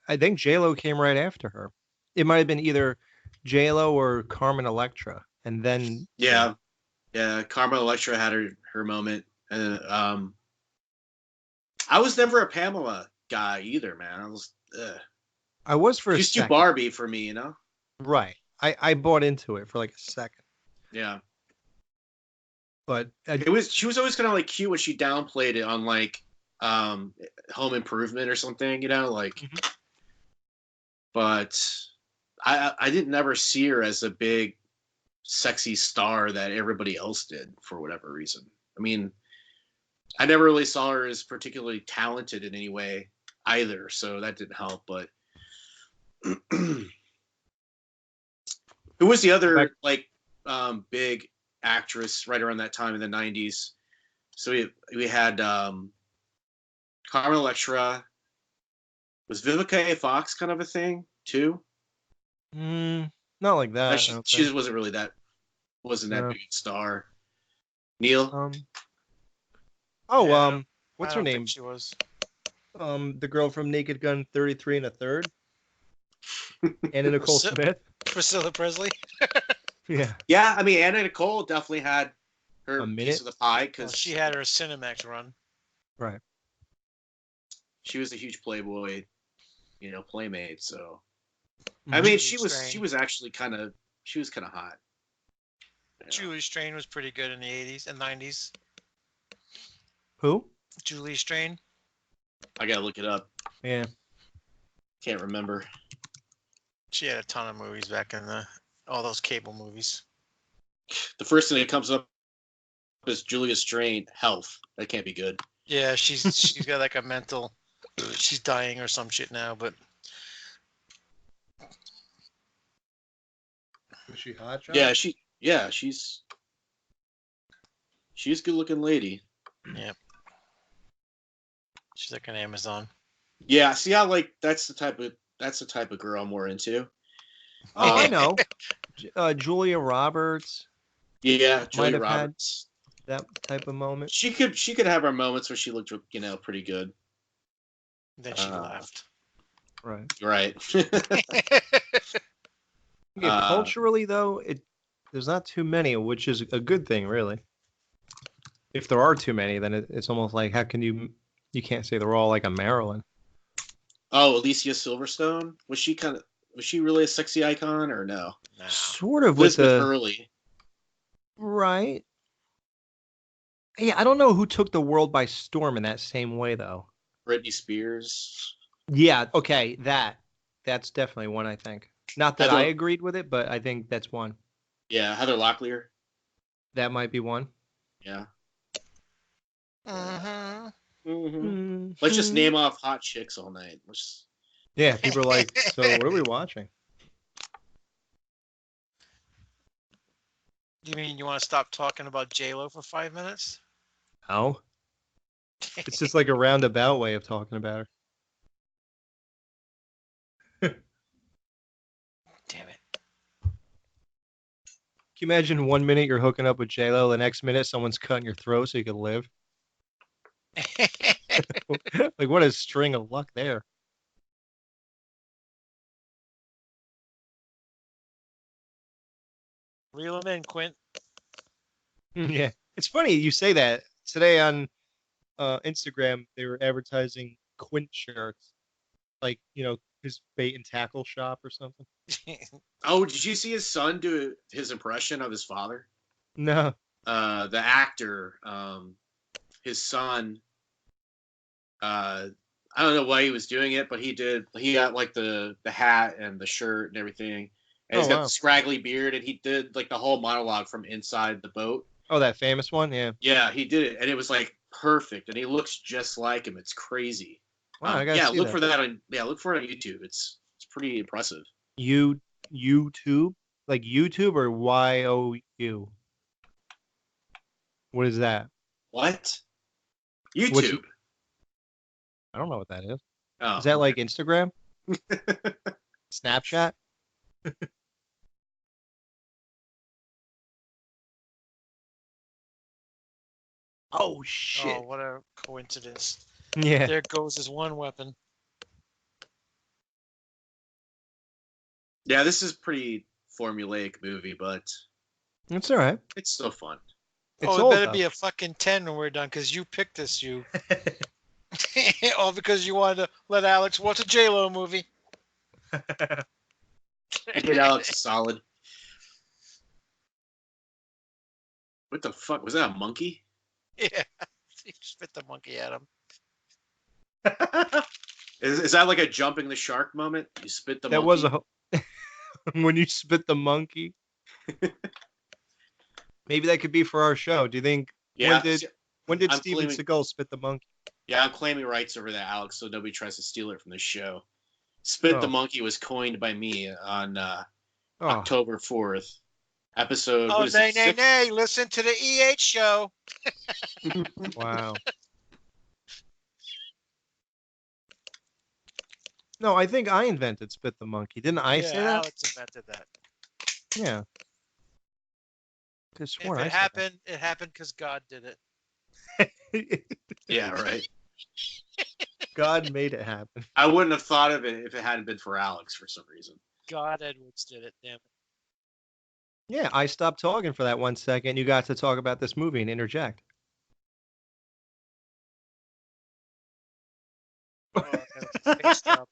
I think J-Lo came right after her. It might have been either J-Lo or Carmen Electra, and then Yeah, Carmen Electra had her moment, and I was never a Pamela guy either, man. I was for a She's too second. Barbie for me, you know. Right. I bought into it for like a second, Yeah, but she was always kind of like cute when she downplayed it on like Home Improvement or something, you know, like. Mhm. But I didn't never see her as a big sexy star that everybody else did for whatever reason. I mean, I never really saw her as particularly talented in any way either, so that didn't help. But who was the other big actress right around that time in the '90s? So we had Carmen Electra. Was Vivica A. Fox kind of a thing too? not like that. she I don't she think. just wasn't that No. big a star. Neil, Yeah, what's I her don't think name? She was. The girl from Naked Gun 33 and a third. Anna Nicole Priscilla- Smith. Priscilla Presley. Yeah. Yeah, I mean, Anna Nicole definitely had her A piece minute? of the pie Well, because she had her Cinemax run. Right. she was a huge Playboy, playmate. So I Mhm. mean, Julie she Strain. was actually kind of hot. Julie Strain was pretty good in the 80s and 90s. Who? Julie Strain. I gotta look it up. Yeah. Can't remember. She had a ton of movies back in all those cable movies. The first thing that comes up is Julia Strain, Health. That can't be good. Yeah, she's got like a mental. She's dying or some shit now, but Was she hot? John? Yeah, she's a good looking lady. yeah, she's like an Amazon. Yeah, see how that's the type of girl I'm more into. Oh, I know. Julia Roberts Yeah, might Julia have had Roberts. that type of moment. She could have her moments where she looked, pretty good. Then she left. Right. Right. Yeah, culturally though, there's not too many, which is a good thing, really. If there are too many, then it's almost like how can you can't say they're all like a Marilyn. Oh, Alicia Silverstone. Was she really a sexy icon or no? No. Sort of with Elizabeth the Hurley. right. Yeah, I don't know who took the world by storm in that same way though. Britney Spears. Yeah, okay, that's definitely one I think. Not that I Heather, agreed with it, but I think that's one. yeah, Heather Locklear. That might be one. Yeah. Mm-hmm. Let's just Mhm. name off hot chicks all night. Yeah, people are like, so what are we watching? You mean you want to stop talking about J-Lo for 5 minutes? Oh, it's just like a roundabout way of talking about her. Damn it. Can you imagine 1 minute you're hooking up with J-Lo, the next minute someone's cutting your throat so you can live? Like, what a string of luck there. Reel him in, Quint. Yeah. It's funny you say that. Today on Instagram, they were advertising Quint shirts. Like, his bait and tackle shop or something. Oh, did you see his son do his impression of his father? No. The actor, his son. I don't know why he was doing it, but he did. He got like the hat and the shirt and everything, and he's Oh, got wow. the scraggly beard, and he did like the whole monologue from inside the boat. Oh, that famous one? Yeah. Yeah, he did it, and it was like perfect, and he looks just like him. It's crazy. Wow, I gotta Yeah, see look that. for that on look for it on YouTube. It's pretty impressive. YouTube? Like YouTube or YOU? What is that? What? What's YouTube. I don't know what that is. Oh, Is that okay. like Instagram? Snapchat? Oh shit. Oh, what a coincidence. Yeah. There goes his one weapon. Yeah, this is pretty formulaic movie, but It's all right. it's still fun. It's Oh, it old better though. be a fucking 10 when we're done, because you picked this, you. All because you wanted to let Alex watch a J-Lo movie. I did Alex a solid. What the fuck? Was that a monkey? Yeah. You spit the monkey at him. Is that like a jumping the shark moment? You spit the That monkey? was when you spit the monkey. Maybe that could be for our show. Do you think Yeah. when did I'm Steven claiming- Seagal spit the monkey? Yeah, I'm claiming rights over that, Alex, so nobody tries to steal it from the show. Spit the Oh. Monkey was coined by me on Oh, October 4th. Episode, Oh, what is nay, it? nay, 6? nay. Listen to the EH show. wow. No, I think I invented spit the monkey. Didn't I say that? Alex invented that. Yeah. Could have If sworn it I happened, it happened because God did it. said that. Yeah, right. God made it happen. I wouldn't have thought of it if it hadn't been for Alex for some reason. God Edwards did it. Damn it. Yeah, I stopped talking for that 1 second. You got to talk about this movie and interject. Oh, got his face job.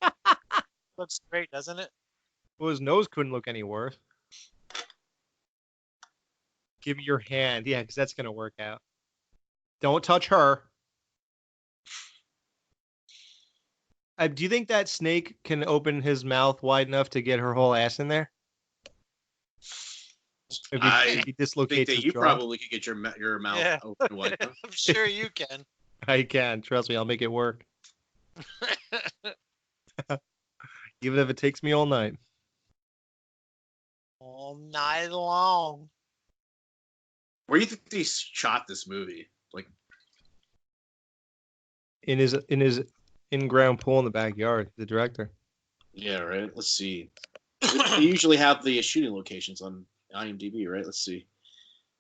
Looks great, doesn't it? Well, his nose couldn't look any worse. Give me your hand. Yeah, because that's going to work out. Don't touch her. Do you think that snake can open his mouth wide enough to get her whole ass in there? If I he think dislocates that his you jaw? probably could get your mouth Yeah. open wide enough. I'm sure you can. I can. Trust me, I'll make it work. Even if it takes me all night. All night long. Where do you think they shot this movie? Like, In his in-ground pool in the backyard, the director. yeah, right. Let's see. They usually have the shooting locations on IMDb, right? Let's see.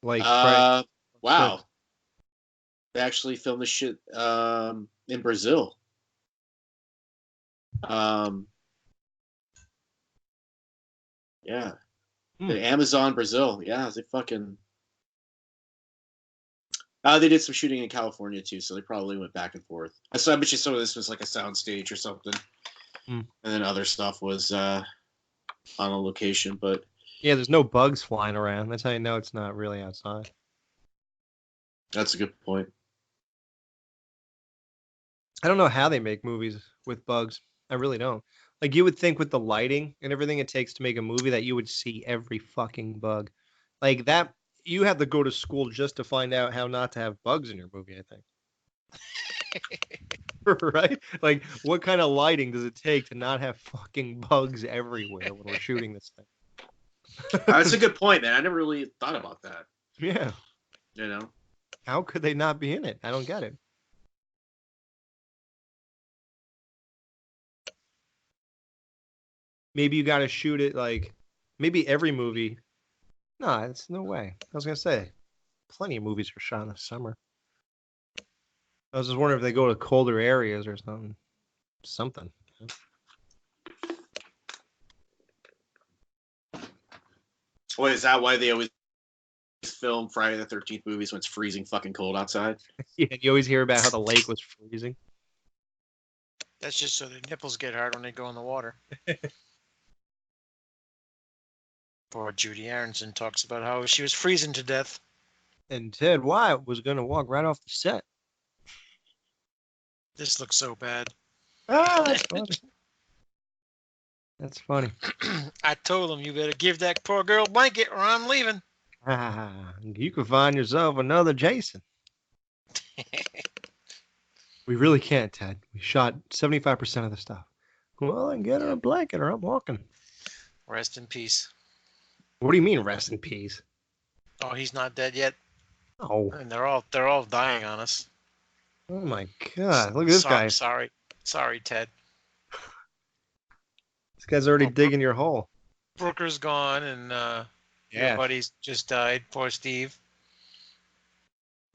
Like, right. Wow. They actually filmed this shit in Brazil. Yeah. The Amazon, Brazil. Yeah, they fucking. They did some shooting in California too, so they probably went back and forth. So I bet you some of this was like a sound stage or something, and then other stuff was on a location. But yeah, there's no bugs flying around. That's how you know it's not really outside. that's a good point. I don't know how they make movies with bugs. I really don't. Like, you would think with the lighting and everything it takes to make a movie that you would see every fucking bug. Like that, you have to go to school just to find out how not to have bugs in your movie, I think. Right? Like, what kind of lighting does it take to not have fucking bugs everywhere when we're shooting this thing? That's a good point, man. I never really thought about that. Yeah. You know? How could they not be in it? I don't get it. Maybe you got to shoot it like, maybe every movie. No, it's no way. I was going to say, plenty of movies are shot in the summer. I was just wondering if they go to colder areas or something. Something. Well, is that why they always film Friday the 13th movies when it's freezing fucking cold outside? Yeah, you always hear about how the lake was freezing. That's just so their nipples get hard when they go in the water. Poor Judy Aronson talks about how she was freezing to death. And Ted Wyatt was going to walk right off the set. This looks so bad. Ah, that's funny. That's funny. I told him, you better give that poor girl a blanket or I'm leaving. Ah, you could find yourself another Jason. We really can't, Ted. We shot 75% of the stuff. Well, then get her a blanket or I'm walking. Rest in peace. What do you mean, rest in peace? Oh, he's not dead yet. Oh. And they're all dying on us. Oh my God! Look at this guy. Sorry, Ted. This guy's already digging your hole. Brooker's gone, and your buddy's just died. Poor Steve.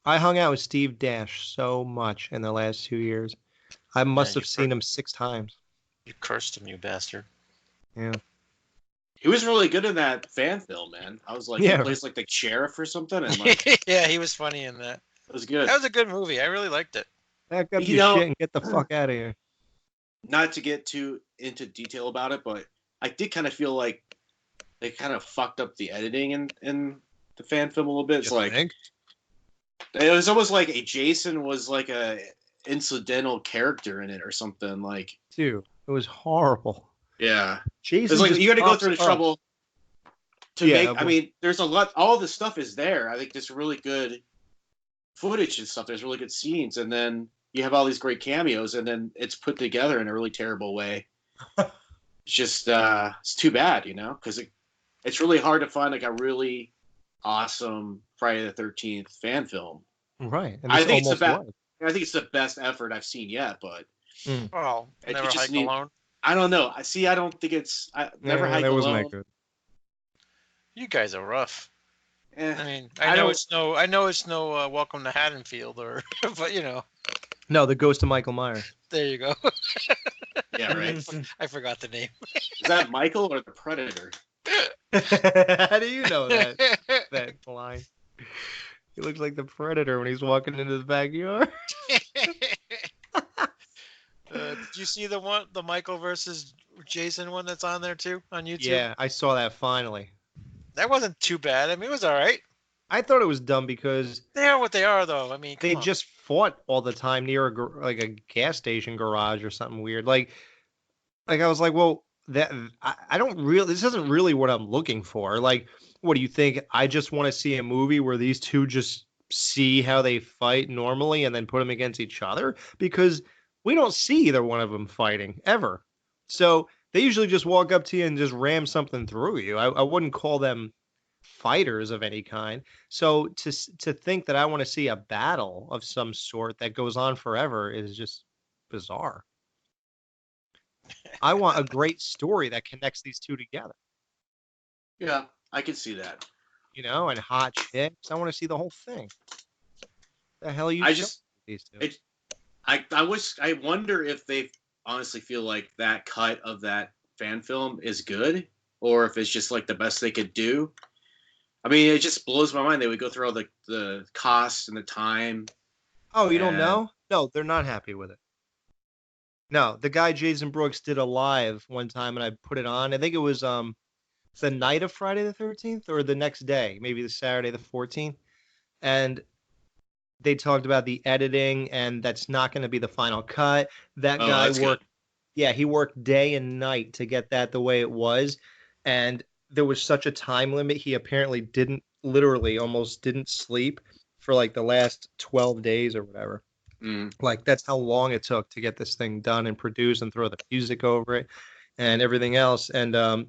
I hung out with Steve Dash so much in the last 2 years. I must have seen him 6 times. You cursed him, you bastard. Yeah. He was really good in that fan film, man. I was like, he plays like the sheriff or something, and like, yeah, he was funny in that. It was good. That was a good movie. I really liked it. Back up your shit and get the fuck out of here. Not to get too into detail about it, but I did kind of feel like they kind of fucked up the editing in the fan film a little bit. It's like it was almost like a Jason was like a incidental character in it or something. Like, dude, it was horrible. Yeah, Jason. It's like you got to go through the trouble to make. But... I mean, there's a lot. All the stuff is there. I think there's really good footage and stuff. There's really good scenes, and then you have all these great cameos, and then it's put together in a really terrible way. It's just it's too bad, you know, because it's really hard to find like a really awesome Friday the 13th fan film. Right. And I think it's the best. I think it's the best effort I've seen yet, but well, Never Hike Alone. I don't know. I don't think it's Never Hike Alone. Wasn't that good. You guys are rough. I mean, I know it's no Welcome to Haddonfield, or but you know. No, the Ghost of Michael Myers. There you go. Yeah, right. I forgot the name. Is that Michael or the Predator? How do you know that line? He looks like the Predator when he's walking into the backyard. Did you see the Michael versus Jason one that's on there too on YouTube? Yeah, I saw that finally. That wasn't too bad. I mean, it was all right. I thought it was dumb because They are what they are, though. I mean, come they on. just fought all the time near like a gas station garage or something weird. Like I was like, well, I don't really. This isn't really what I'm looking for. Like, what do you think? I just want to see a movie where these two just see how they fight normally and then put them against each other because we don't see either one of them fighting ever. So they usually just walk up to you and just ram something through you. I wouldn't call them fighters of any kind. So to think that I want to see a battle of some sort that goes on forever is just bizarre. I want a great story that connects these two together, Yeah, I can see that. and hot chicks. I want to see the whole thing. The hell you I show just these two? it I wonder if they honestly feel like that cut of that fan film is good or if it's just like the best they could do. I mean, it just blows my mind they would go through all the costs and the time. Oh, you don't and- know? No, they're not happy with it. No, the guy Jason Brooks did a live one time and I put it on. I think it was the night of Friday the 13th or the next day, maybe the Saturday the 14th. And they talked about the editing and that's not going to be the final cut. That Oh, guy that's good. worked Yeah, he worked day and night to get that the way it was. And there was such a time limit. He apparently literally almost didn't sleep for like the last 12 days or whatever. Mm. Like that's how long it took to get this thing done and produce and throw the music over it and everything else. And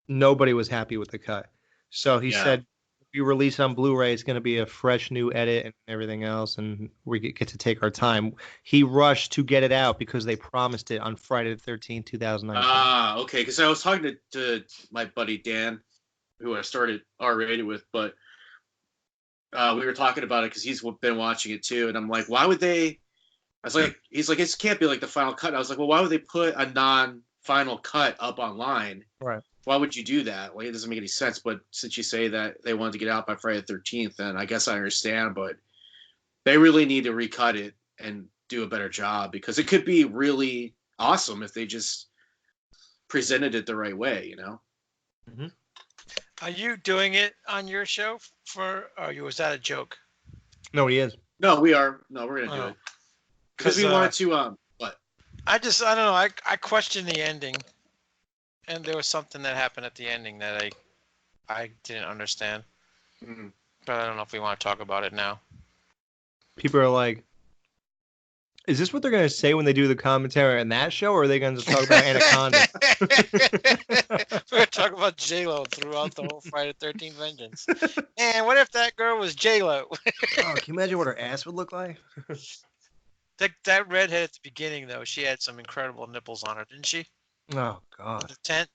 nobody was happy with the cut. So he Yeah. said, if you release on Blu-ray, it's going to be a fresh new edit and everything else, and we get to take our time. He rushed to get it out because they promised it on Friday the 13th, 2019. Ah, okay. Because I was talking to my buddy Dan, who I started R-rated with, but we were talking about it because he's been watching it too, and I'm like, why would they? I was like, he's like, it can't be like the final cut. And I was like, well, why would they put a non-final cut up online? Right. Why would you do that? Like, it doesn't make any sense. But since you say that they wanted to get out by Friday the 13th, then I guess I understand. But they really need to recut it and do a better job because it could be really awesome if they just presented it the right way, Mm-hmm. Are you doing it on your show was that a joke? No, he is. No, we are. No, we're gonna do Oh. it because we wanted to. What? I don't know. I questioned the ending, and there was something that happened at the ending that I didn't understand. Mm. But I don't know if we want to talk about it now. People are like, is this what they're going to say when they do the commentary on that show, or are they going to talk about Anaconda? We're gonna talk about J-Lo throughout the whole Friday the 13th Vengeance. And what if that girl was J-Lo? Oh, can you imagine what her ass would look like? That redhead at the beginning, though, she had some incredible nipples on her, didn't she? Oh, God. The tent.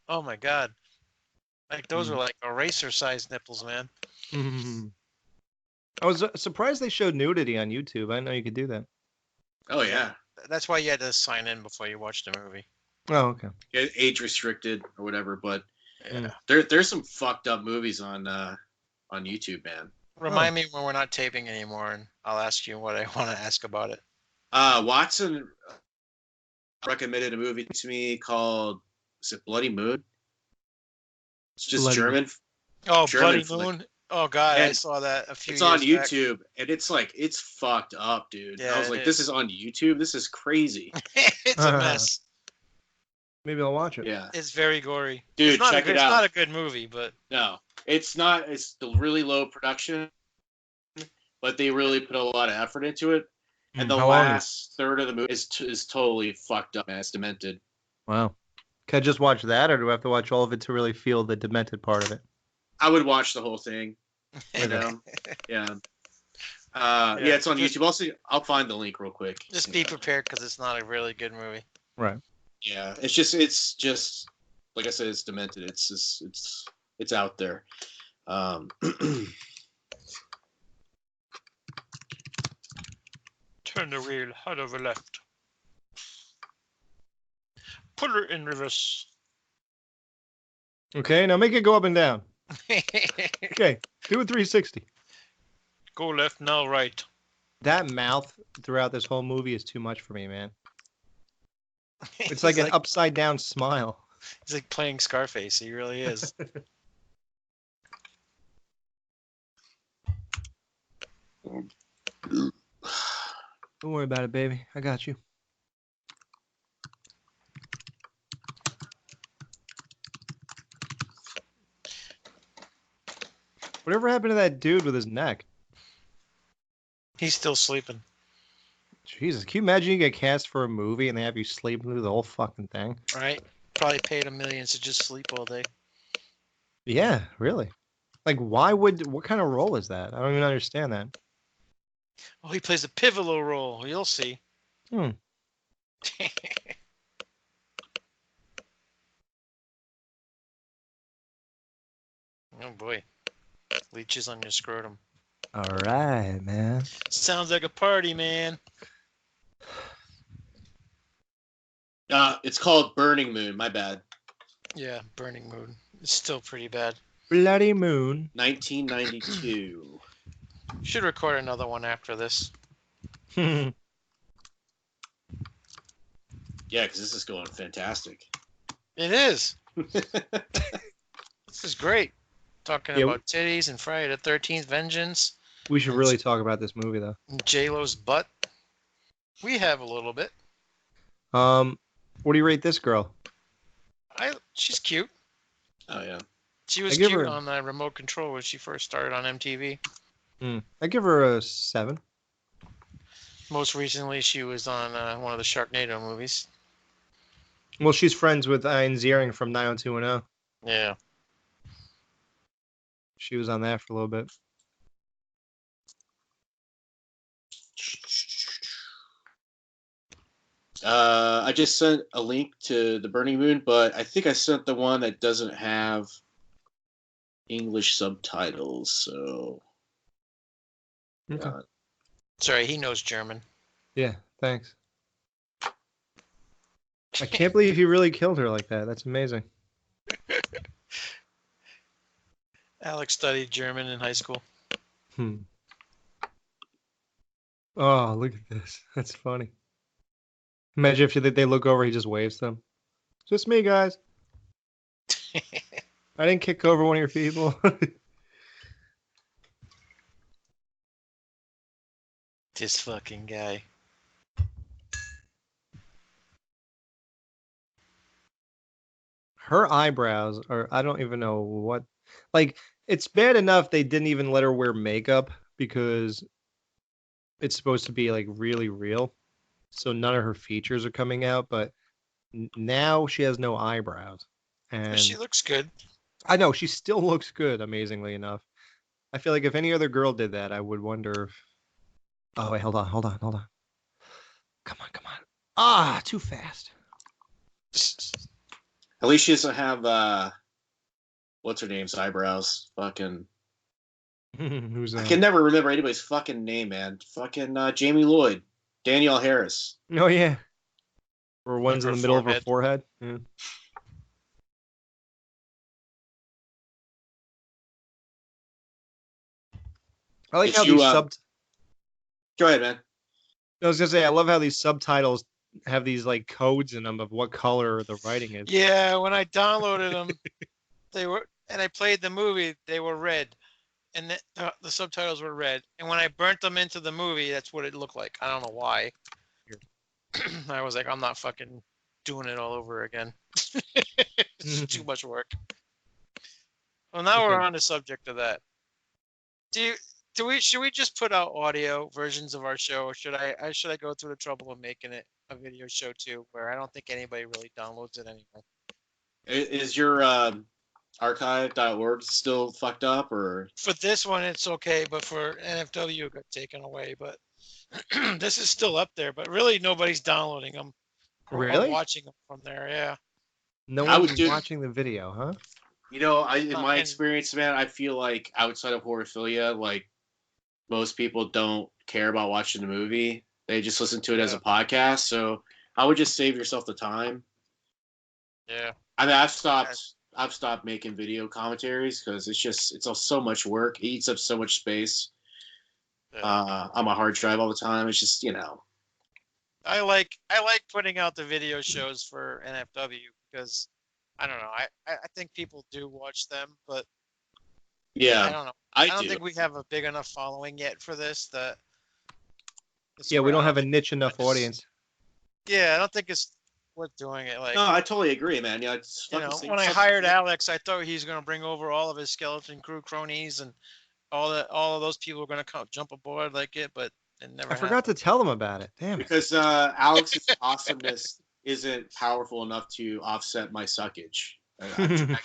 Oh my God. Like those were like eraser-sized nipples, man. Mm-hmm. I was surprised they showed nudity on YouTube. I didn't know you could do that. Oh yeah. That's why you had to sign in before you watched the movie. Oh, okay. Yeah, age restricted or whatever. But Yeah. there's some fucked up movies on YouTube, man. Remind me when we're not taping anymore, and I'll ask you what I want to ask about it. Watson recommended a movie to me called, is it Bloody Moon? It's just Bloody German. Oh, German Bloody flick. Moon. Oh God, I And saw that a few It's years on back. YouTube, and it's fucked up, dude. Yeah, I was it like, this is on YouTube. This is crazy. It's a mess. Maybe I'll watch it. Yeah, It's very gory. Dude, it's not check it It's out. not a good movie, but no, it's not. It's the really low production, but they really put a lot of effort into it. And the How long is last third of the movie is totally fucked up, man. It's demented. Wow. Can I just watch that, or do I have to watch all of it to really feel the demented part of it? I would watch the whole thing. You know, yeah. Yeah, it's on just- YouTube. Also, I'll find the link real quick. just be prepared because it's not a really good movie. Right. Yeah, it's just like I said, it's demented. It's out there. Turn the wheel head over left. Put her in reverse. Okay, now make it go up and down. Okay, do a 360. Go left, now right. That mouth throughout this whole movie is too much for me, man. It's He's like an upside down smile. He's like playing Scarface. He really is. Don't worry about it, baby. I got you. Whatever happened to that dude with his neck? He's still sleeping. Jesus, can you imagine you get cast for a movie and they have you sleep through the whole fucking thing? Right? Probably paid him millions to just sleep all day. Yeah, really. Like, what kind of role is that? I don't even understand that. Oh, he plays a pivotal role. You'll see. Hmm. Oh boy. Leeches on your scrotum. All right, man. Sounds like a party, man. It's called Burning Moon. My bad. Yeah, Burning Moon. It's still pretty bad. Bloody Moon. 1992. Should record another one after this. Yeah, because this is going fantastic. It is. This is great. Talking about titties and Friday the 13th Vengeance. We should really talk about this movie, though. J-Lo's butt. We have a little bit. What do you rate this girl? She's cute. Oh, yeah. She was cute on the remote control when she first started on MTV. I give her a 7. Most recently, she was on one of the Sharknado movies. Well, she's friends with Ian Ziering from 90210. Yeah. She was on that for a little bit. I just sent a link to the Burning Moon, but I think I sent the one that doesn't have English subtitles, so... Okay. Sorry, he knows German. Yeah, thanks. I can't believe he really killed her like that. That's amazing. Alex studied German in high school. Oh, look at this. That's funny. Imagine if they look over, he just waves them. Just me, guys. I didn't kick over one of your people. This fucking guy. Her eyebrows are, I don't even know what. Like, it's bad enough they didn't even let her wear makeup because it's supposed to be, like, really real. So none of her features are coming out, but now she has no eyebrows. And But she looks good. I know, she still looks good, amazingly enough. I feel like if any other girl did that, I would wonder if... Oh, wait, hold on. Come on. Ah, too fast. At least she doesn't have, what's her name's eyebrows? Fucking... Who's that? I can never remember anybody's fucking name, man. Fucking Jamie Lloyd. Danielle Harris. Oh, yeah. Or one's in the middle of her forehead. forehead. Yeah. I like how these Go ahead, man. I was gonna say, I love how these subtitles have these like codes in them of what color the writing is. Yeah, when I downloaded them, and I played the movie, they were red, and the subtitles were red. And when I burnt them into the movie, that's what it looked like. I don't know why. I was like, I'm not fucking doing it all over again. It's too much work. Well, now we're on the subject of that. Should we just put out audio versions of our show, or should I go through the trouble of making it a video show too, where I don't think anybody really downloads it anymore? Is your archive.org still fucked up, or? For this one, it's okay, but for NFW, it got taken away. But this is still up there, but really nobody's downloading them. Really? Or watching them from there, yeah. No one's watching the video, huh? You know, in my experience, man, I feel like outside of Horrorphilia, like most people don't care about watching the movie. They just listen to it as a podcast. So I would just save yourself the time. Yeah. I mean, I've stopped I've stopped making video commentaries because it's all so much work. It eats up so much space on my hard drive all the time. It's just I like putting out the video shows for NFW because I don't know. I think people do watch them, but yeah, I don't know. I I don't do. think we have a big enough following yet for this that Yeah, we don't have a niche enough I just- audience. Yeah, I don't think it's worth doing it. Like, No, I totally agree, man. Yeah, it's you fucking know, same when I stuff. hired Alex, I thought he's gonna bring over all of his skeleton crew cronies and all of those people are gonna come jump aboard like it, but it never I forgot to tell them about it. Damn it. because Alex's awesomeness isn't powerful enough to offset my suckage. I'm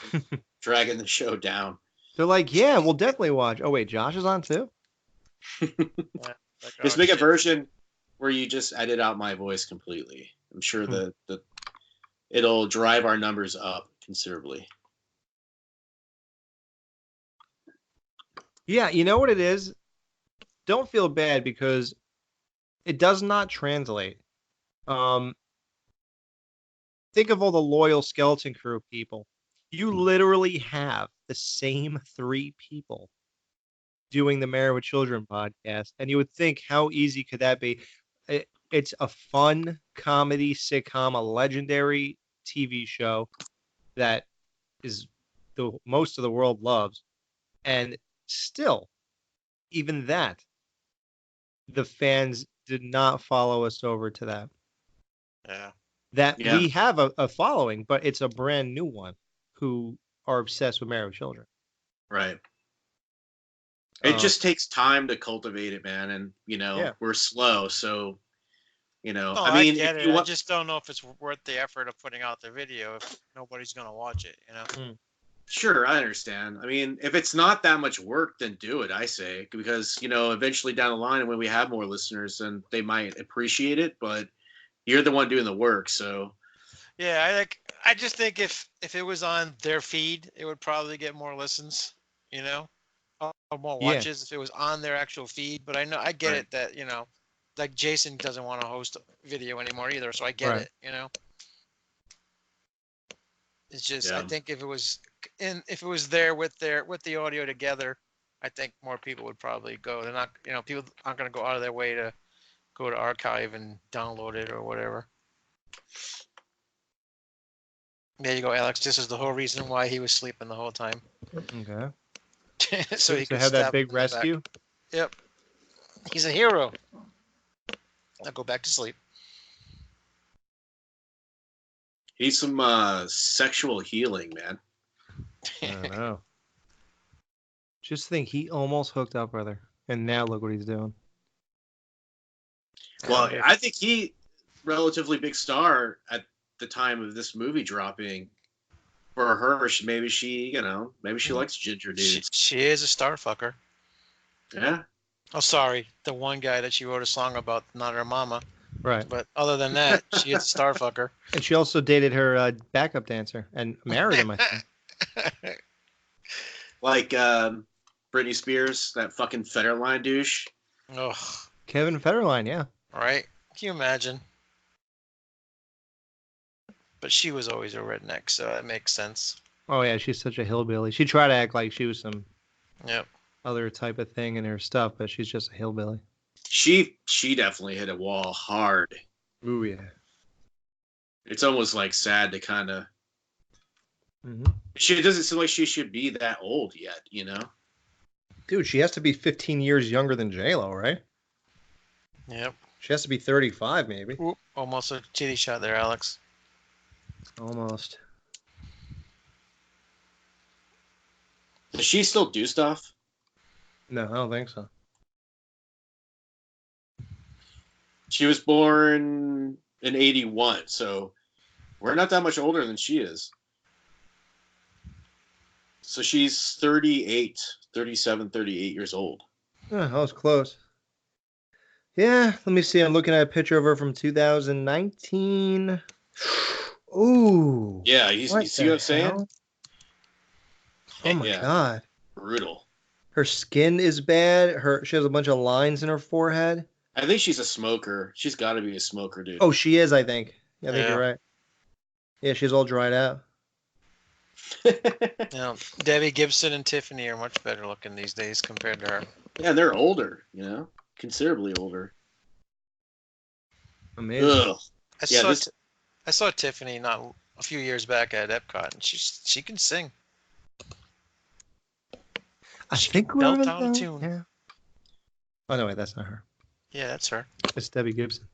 dragging the show down. They're like, yeah, we'll definitely watch. Oh wait, Josh is on too? Like, Just oh, make a shit. version where you just edit out my voice completely. I'm sure the it'll drive our numbers up considerably. Yeah, you know what it is? Don't feel bad because it does not translate. Think of all the loyal Skeleton Crew people. You literally have the same 3 people doing the Married with Children podcast, and you would think, how easy could that be? It's a fun comedy sitcom, a legendary TV show that is the most of the world loves, and still, even that, the fans did not follow us over to that. Yeah. That Yeah. we have a following, but it's a brand new one who are obsessed with Married with Children. Right. It just takes time to cultivate it, man, and Yeah. we're slow, so No, I mean, get if it. you I want, just don't know if it's worth the effort of putting out the video if nobody's gonna watch it, sure, I understand. I mean, if it's not that much work, then do it. I say because eventually down the line, when we have more listeners, then they might appreciate it. But you're the one doing the work, so Yeah, I just think if it was on their feed, it would probably get more listens, or more Yeah. watches if it was on their actual feed. But I get Right. it that, like Jason doesn't want to host video anymore either, so I get Right. it. It's just Yeah. I think if it was there with the audio together, I think more people would probably go. They're not, people aren't going to go out of their way to go to archive and download it or whatever. There you go, Alex. This is the whole reason why he was sleeping the whole time. Okay. So he to could have that stab big him in the back. rescue. Yep. He's a hero. I'll go back to sleep. Need some sexual healing, man. I don't know. Just think, he almost hooked up with her, and now look what he's doing. Well, I think he relatively big star at the time of this movie dropping. For her, maybe she likes ginger dudes. She is a star fucker. Yeah. Oh, sorry. The one guy that she wrote a song about, not her mama. Right. But other than that, she is a star fucker. And she also dated her backup dancer and married him, I think. Like Britney Spears, that fucking Federline douche. Ugh. Kevin Federline, yeah. Right? Can you imagine? But she was always a redneck, so that makes sense. Oh, yeah, she's such a hillbilly. She tried to act like she was some Yep. other type of thing in her stuff, but she's just a hillbilly. She definitely hit a wall hard. Ooh, yeah. It's almost like sad to kind of. Mm-hmm. She doesn't seem like she should be that old yet, Dude, she has to be 15 years younger than J-Lo, right? Yep. She has to be 35, maybe. Oop, almost a titty shot there, Alex. Almost. Does she still do stuff? No, I don't think so. She was born in 81, so we're not that much older than she is. So she's 38, 37, 38 years old. Yeah, I was close. Yeah, let me see. I'm looking at a picture of her from 2019. Ooh. Yeah, you see what I'm saying? hell? Oh my Yeah. god. Brutal. Her skin is bad. She has a bunch of lines in her forehead. I think she's a smoker. She's got to be a smoker, dude. Oh, she is, I think. I think Yeah. you're right. Yeah, she's all dried out. Debbie Gibson and Tiffany are much better looking these days compared to her. Yeah, they're older, considerably older. Amazing. Ugh. Yeah, I saw Tiffany not a few years back at Epcot, and she can sing. I She think can we're belt out a tune. Yeah. Oh no, wait, that's not her. Yeah, that's her. It's Debbie Gibson.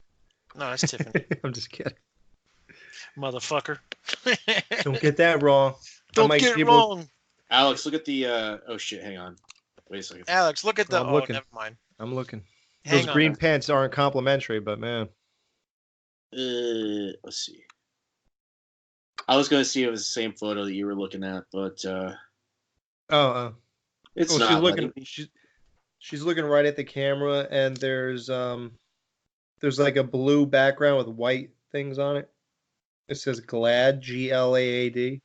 No, that's Tiffany. I'm just kidding. Motherfucker. Don't get that wrong. Don't get it wrong. Alex, look at the. Oh shit! Hang on. Wait a second. Alex, look at the. I'm Oh, looking. never mind. I'm looking. Hang Those on. green pants aren't complimentary, but man. Let's see. I was gonna see if it was the same photo that you were looking at, but it's not. She's looking. She's looking right at the camera, and there's like a blue background with white things on it. It says GLAAD, GLAAD.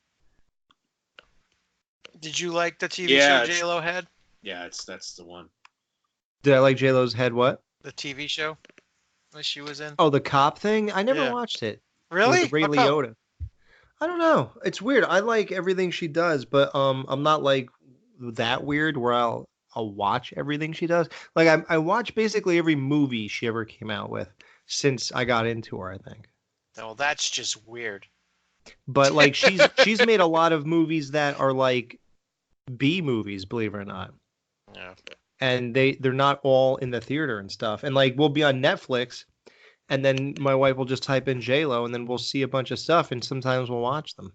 Did you like the TV show J-Lo had? Yeah, that's the one. Did I like J-Lo's head? What? The TV show that she was in. Oh, the cop thing. I never watched it. Really? With Ray Liotta. I don't know. It's weird. I like everything she does, but I'm not like that weird where I'll watch everything she does. Like I watch basically every movie she ever came out with since I got into her, I think. Oh, that's just weird. But like she's made a lot of movies that are like B movies, believe it or not. Yeah. And they're not all in the theater and stuff. And like we'll be on Netflix, and then my wife will just type in J-Lo, and then we'll see a bunch of stuff, and sometimes we'll watch them.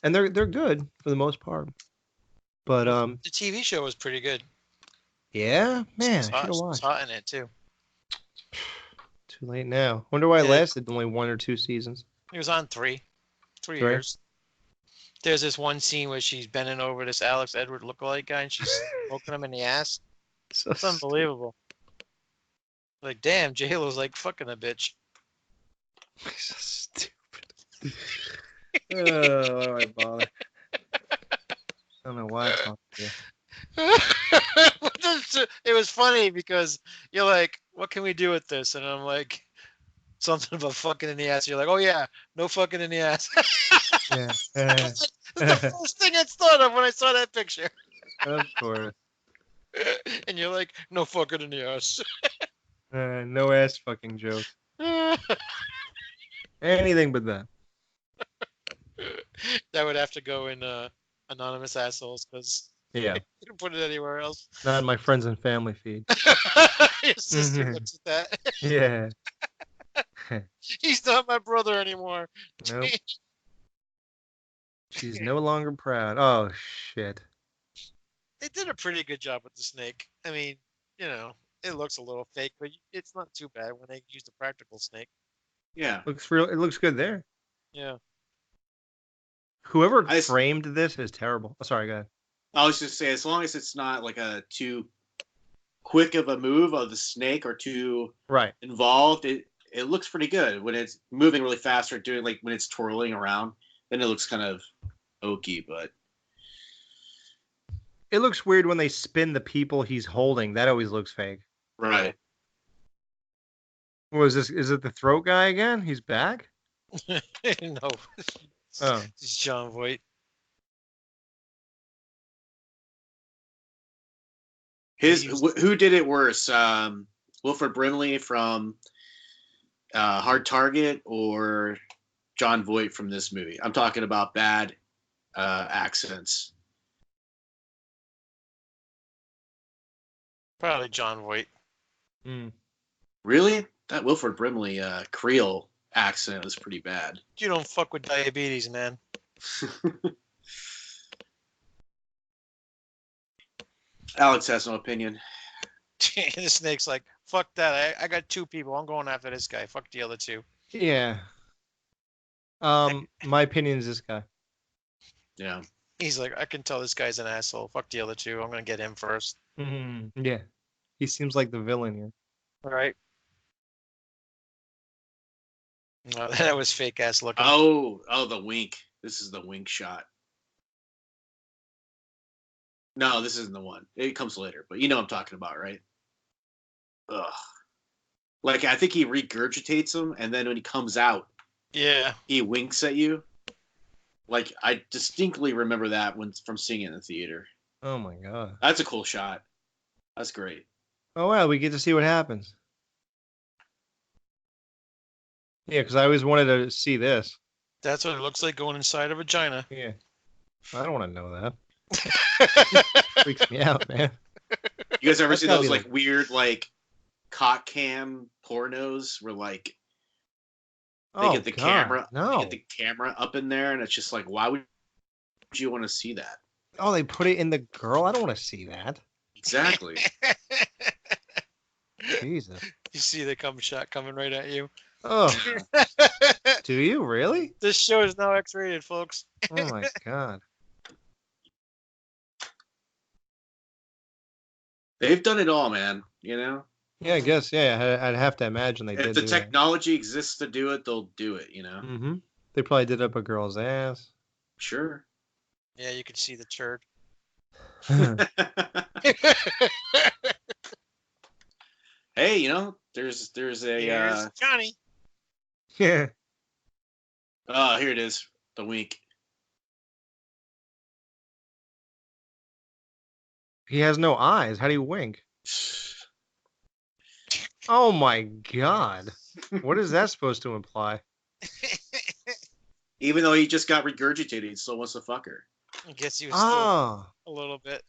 And they're good for the most part. But the TV show was pretty good. Yeah, man, I should have watched. Hot in it too. Too late now. Wonder why it lasted only 1 or 2 seasons. It was on 3 years. There's this one scene where she's bending over this Alex Edward lookalike guy, and she's poking him in the ass. It's unbelievable. Like, damn, J-Lo's like fucking a bitch. So stupid. Oh, why do I bother? I don't know why I talked to you. It was funny because you're like, what can we do with this? And I'm like, something about fucking in the ass. You're like, oh yeah, no fucking in the ass. Yeah. That's the first thing I thought of when I saw that picture. Of course. And you're like, no fucking in the ass. No ass fucking joke. Anything but that. That would have to go in anonymous assholes because yeah, you can put it anywhere else. Not in my friends and family feed. Your sister looks at that. Yeah. He's not my brother anymore. Nope. She's no longer proud. Oh shit. They did a pretty good job with the snake. I mean, it looks a little fake, but it's not too bad when they use the practical snake. Yeah. Looks real. It looks good there. Yeah. Whoever framed this is terrible. Oh, sorry, go ahead. I was just saying, as long as it's not like a too quick of a move of the snake or too involved, it looks pretty good. When it's moving really fast or doing like when it's twirling around, then it looks kind of oaky, but it looks weird when they spin the people he's holding. That always looks fake. Right. What is this? Is it the throat guy again? He's back? No. Oh. It's John Voight. Who did it worse? Wilford Brimley from Hard Target or John Voight from this movie? I'm talking about bad accents. Probably John Voight. Really? That Wilford Brimley Creole accent was pretty bad. You don't fuck with diabetes, man. Alex has no opinion. The snake's like, fuck that. I got 2 people. I'm going after this guy. Fuck the other 2. Yeah. My opinion is this guy. Yeah. He's like, I can tell this guy's an asshole. Fuck the other 2. I'm going to get him first. Mm-hmm. Yeah. He seems like the villain here. All right. No, that was fake ass looking. Oh, the wink. This is the wink shot. No, this isn't the one. It comes later, but you know what I'm talking about, right? Ugh. Like, I think he regurgitates him, and then when he comes out, yeah, he winks at you. Like I distinctly remember that from seeing it in the theater. Oh my god. That's a cool shot. That's great. Oh wow, we get to see what happens. Yeah, because I always wanted to see this. That's what it looks like going inside a vagina. Yeah. I don't want to know that. Freaks me out, man. You guys ever That's see gotta those be like weird like cock cam pornos where like they Oh get the god, camera no. they get the camera up in there and it's just like why would you want to see that? Oh, they put it in the girl? I don't want to see that. Exactly. Jesus. You see the cum shot coming right at you. Oh, do you really? This show is now X-rated, folks. Oh my god. They've done it all, man. You know, Yeah, I guess. Yeah, I'd have to imagine they if did the do technology exists to do it, they'll do it. You know, that. Mm-hmm. They probably did up a girl's ass. sure. Yeah, you can see the turd. Hey, you know, there's a Here's Johnny. Yeah. here it is, the wink. He has no eyes. How do you wink? Oh my god. What is that supposed to imply? Even though he just got regurgitated, he still wants to fuck her. I guess he was still Oh. a little bit.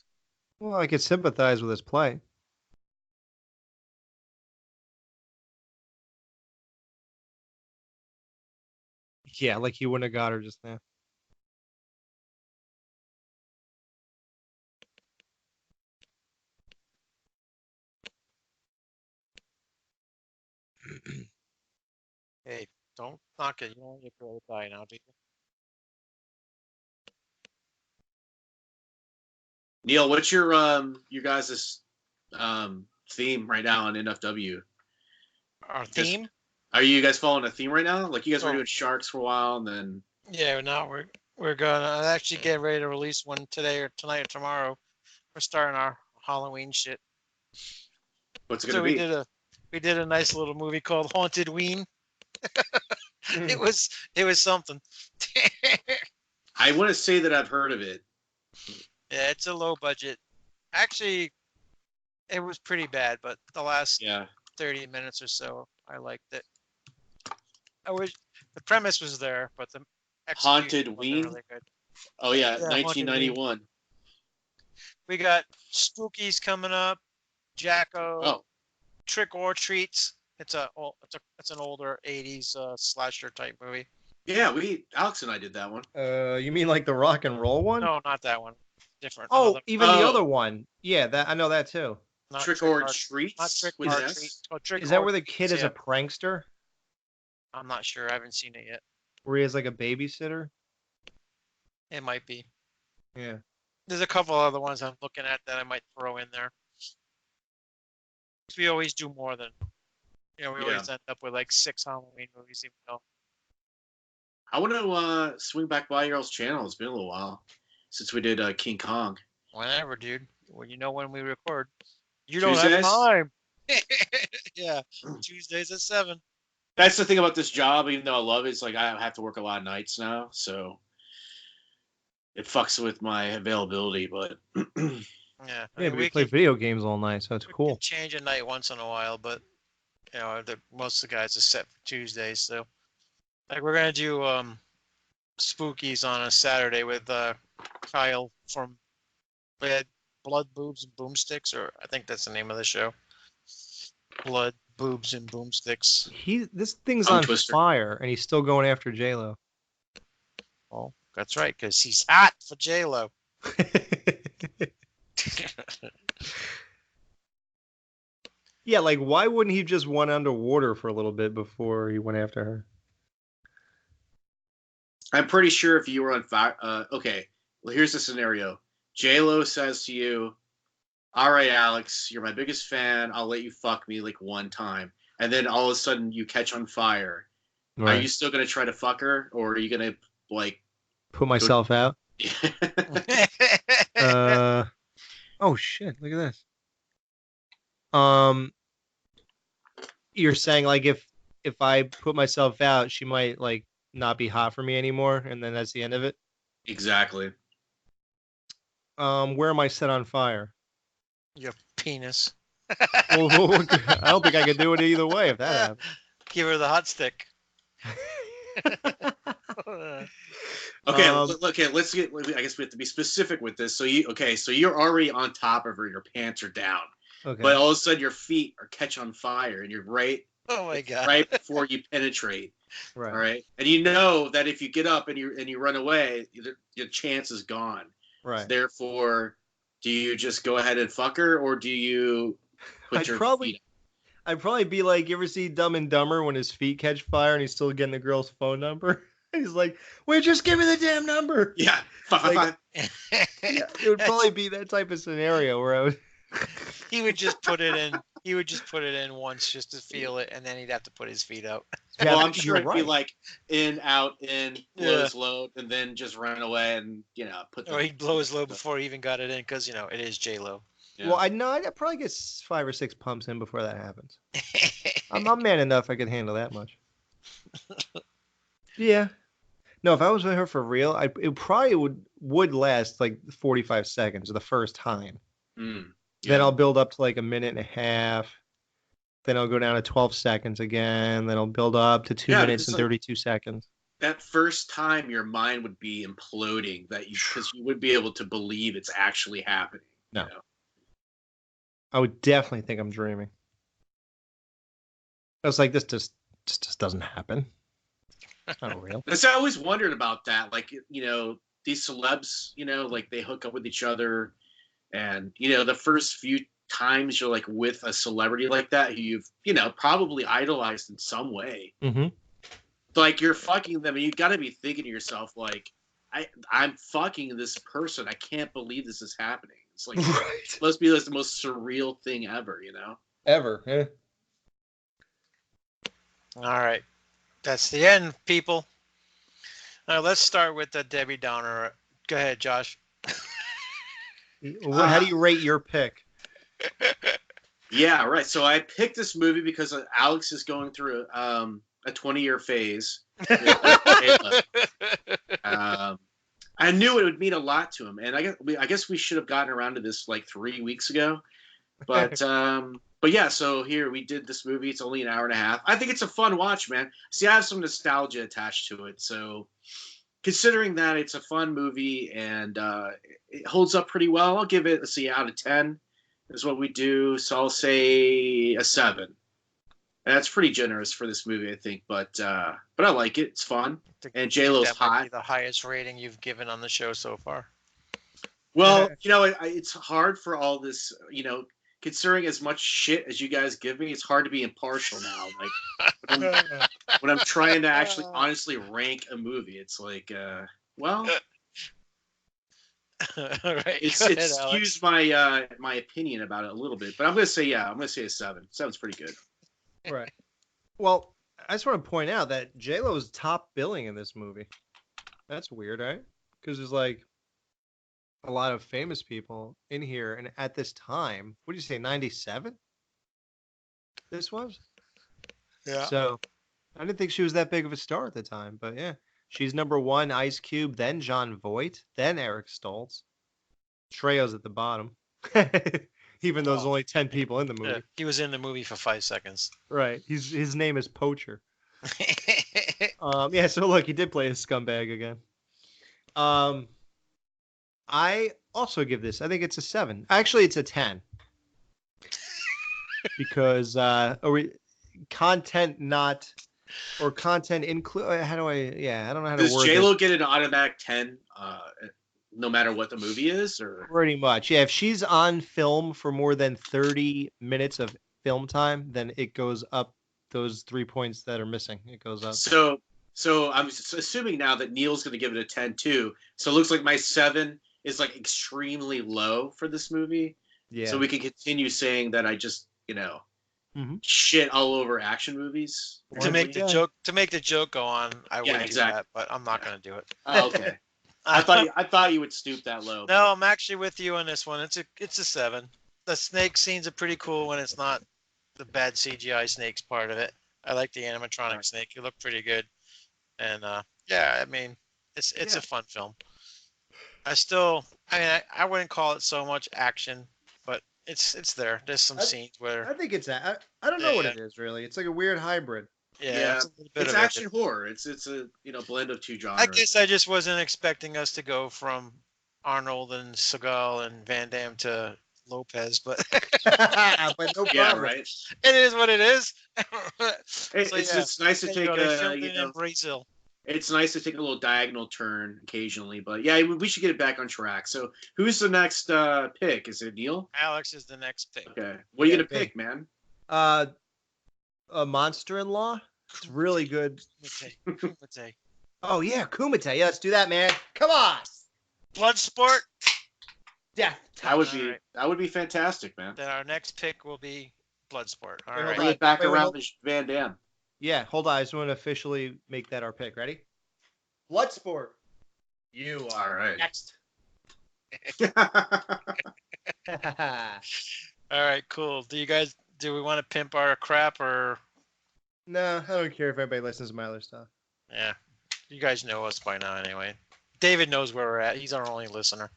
Well, I could sympathize with his plight. Yeah, like he wouldn't have got her just now. Hey, don't knock it. You don't want your girl to die now, do you? Neil, what's your guys' theme right now on NFW? Our theme? Are you guys following a theme right now? Like you guys were Oh. doing sharks for a while, and then Yeah, now we're gonna actually get ready to release one today or tonight or tomorrow. We're starting our Halloween shit. what's it So gonna be? we did a nice little movie called Haunted Ween. Hmm. It was something. I want to say that I've heard of it. Yeah, it's a low budget. Actually, it was pretty bad, but the last Yeah, 30 minutes or so, I liked it. I wish the premise was there, but the Haunted execution wasn't Ween. really good. Oh yeah, Yeah, Haunted Ween. 1991. We got Spookies coming up, Jacko, Oh, Trick or Treats. It's an older 80s slasher type movie. yeah, Alex and I did that one. You mean like the rock and roll one? No, not that one. Different. Oh, Another- even the Oh. other one. Yeah, that I know that too. not Trick or Not Treats Trick with or an S? Treat. Oh, Trick Is that or where the kid is yeah. a prankster? I'm not sure. I haven't seen it yet. Where he has like a babysitter? It might be. Yeah. There's a couple other ones I'm looking at that I might throw in there. 'Cause we always do more than, we always end up with like 6 Halloween movies, even though. I want to swing back by your all's channel. It's been a little while since we did King Kong. Whenever, dude. Well, you know when we record. You don't have Tuesdays? time. Yeah, Tuesdays at 7. That's the thing about this job. Even though I love it, it's like I have to work a lot of nights now, so it fucks with my availability. But Yeah, Yeah, I mean, but we play video games all night, so it's we cool. can change a night once in a while, but most of the guys are set for Tuesdays. So, like, we're gonna do Spookies on a Saturday with Kyle from Blood, Boobs, and Boomsticks, or I think that's the name of the show. Blood, Boobs, and Boomsticks. This thing's Tongue on twister. fire, and he's still going after J-Lo. Well, that's right, because he's hot for J-Lo. Yeah, like why wouldn't he just went underwater for a little bit before he went after her? I'm pretty sure if you were on fire, okay. Well, here's the scenario. J-Lo says to you, "All right, Alex, you're my biggest fan. I'll let you fuck me like one time." And then all of a sudden you catch on fire. Are you still gonna try to fuck her, or are you gonna like Put myself out? Oh shit! Look at this. You're saying like if I put myself out, she might like not be hot for me anymore, and then that's the end of it. Exactly. Where am I set on fire? Your penis. Well, I don't think I could do it either way if that happened. Give her the hot stick. Okay, Um, okay. Let's get. I guess we have to be specific with this. So you're already on top of her. Your pants are down, Okay. but all of a sudden your feet are catch on fire, and you're Oh my god. right before you penetrate. Right. All right, and you know that if you get up and you run away, your chance is gone. Right. So therefore, do you just go ahead and fuck her, or do you put I'd your probably feet? I'd probably be like, you ever see Dumb and Dumber when his feet catch fire and he's still getting the girl's phone number? He's like, "Wait, just give me the damn number." Yeah, 555. Yeah, it would probably be that type of scenario where I would. He would just put it in. He would just put it in once just to feel it, and then he'd have to put his feet out. Well, I'm sure you're it'd be right. like in, out, in, blow his load, and then just run away and put. Or he'd blow his load before he even got it in, because it is J Lo. Yeah. Well, I'd probably get 5 or 6 pumps in before that happens. I'm man enough. I could handle that much. Yeah. No, if I was with her for real, it probably would last like 45 seconds the first time. Mm, Then I'll build up to like a minute and a half. Then I'll go down to 12 seconds again. Then I'll build up to 2 minutes and 32 seconds. That first time, your mind would be imploding because you would be able to believe it's actually happening. No. I would definitely think I'm dreaming. I was like, this just doesn't happen. Not real. I always wondered about that. Like, these celebs, like they hook up with each other. And, the first few times you're like with a celebrity like that who you've, probably idolized in some way. Mm-hmm. Like you're fucking them and you got to be thinking to yourself, like, I'm fucking this person. I can't believe this is happening. It's like, it must be like the most surreal thing ever, Ever. Yeah. All right. That's the end, people. Now let's start with the Debbie Downer. Go ahead, Josh. How do you rate your pick? Yeah, right. So I picked this movie because Alex is going through a 20-year phase. I knew it would mean a lot to him, and I guess we should have gotten around to this like 3 weeks ago. But yeah, so here we did this movie. It's only an hour and a half. I think it's a fun watch, man. See, I have some nostalgia attached to it, so considering that it's a fun movie and it holds up pretty well, I'll give it out of 10 is what we do. So I'll say a 7. And that's pretty generous for this movie, I think. But I like it. It's fun. And J-Lo's that might hot. be the highest rating you've given on the show so far. Well, it's hard for all this, considering as much shit as you guys give me, it's hard to be impartial now. Like when I'm trying to actually honestly rank a movie, it's like, well, Right. Excuse my my opinion about it a little bit, but I'm gonna say a 7. 7's pretty good. Right. Well, I just want to point out that J-Lo's top billing in this movie. That's weird, right? Because there's like a lot of famous people in here, and at this time, what do you say, 97? This was? Yeah. So I didn't think she was that big of a star at the time, but yeah. She's number 1, Ice Cube, then John Voight, then Eric Stoltz. Trejo's at the bottom. Even though there's only 10 people in the movie. Yeah, he was in the movie for 5 seconds. Right. His name is Poacher. Yeah, so look, he did play a scumbag again. I also give this, I think it's a 7. Actually, it's a 10. Because content not, or content include, I don't know how to Does word J-Lo this. get an automatic 10 no matter what the movie is? Or Pretty much. Yeah, if she's on film for more than 30 minutes of film time, then it goes up those 3 points that are missing. It goes up. So I'm assuming now that Neil's going to give it a 10 too. So it looks like my 7 is like extremely low for this movie. Yeah. So we can continue saying that I just, shit all over action movies. To make the joke go on, I would do that, but I'm not going to do it. Oh, okay. I thought you would stoop that low. No, I'm actually with you on this one. It's a 7. The snake scenes are pretty cool when it's not the bad CGI snakes part of it. I like the animatronic snake. It looked pretty good. And yeah, I mean, it's a fun film. I wouldn't call it so much action, but it's there. There's some scenes where I think it's I don't know what Yeah. it is really. It's like a weird hybrid. yeah, it's a little bit It's of action everything. horror. It's a blend of two genres. I guess I just wasn't expecting us to go from Arnold and Seagal and Van Damme to Lopez, but But no Yeah, problem. right. it is what it is. It's nice to There you take go. They a filmed it in Brazil. it's nice to take a little diagonal turn occasionally, but yeah, we should get it back on track. So who's the next pick? Is it Neil? Alex is the next pick. Okay, what are you Yeah, gonna me. pick, man? A Monster-in-Law. It's really good. Kumite. Oh yeah, Kumite. Yeah, let's do that, man. Come on. Bloodsport. Death. That would All be right. that would be fantastic, man. Then our next pick will be Bloodsport. All Wait, hold right. Bring on. it back Wait, around hold- to Van Damme. Yeah, hold on. I just want to officially make that our pick. Ready? Bloodsport. You All right. next. All right. Cool. Do we want to pimp our crap or? No, I don't care if everybody listens to my other stuff. Yeah. You guys know us by now anyway. David knows where we're at. He's our only listener.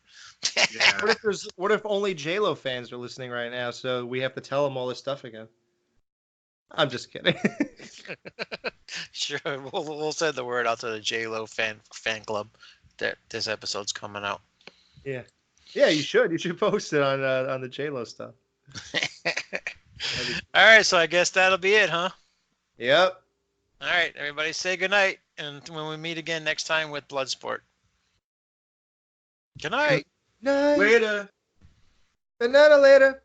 Yeah. What if only JLo fans are listening right now, so we have to tell them all this stuff again? I'm just kidding. Sure. We'll send the word out to the JLo fan club that this episode's coming out. Yeah, you should. You should post it on the JLo stuff. All right. So I guess that'll be it, huh? Yep. All right. Everybody say goodnight. And when we meet again next time with Bloodsport. Good night. Night. Later. Banana later.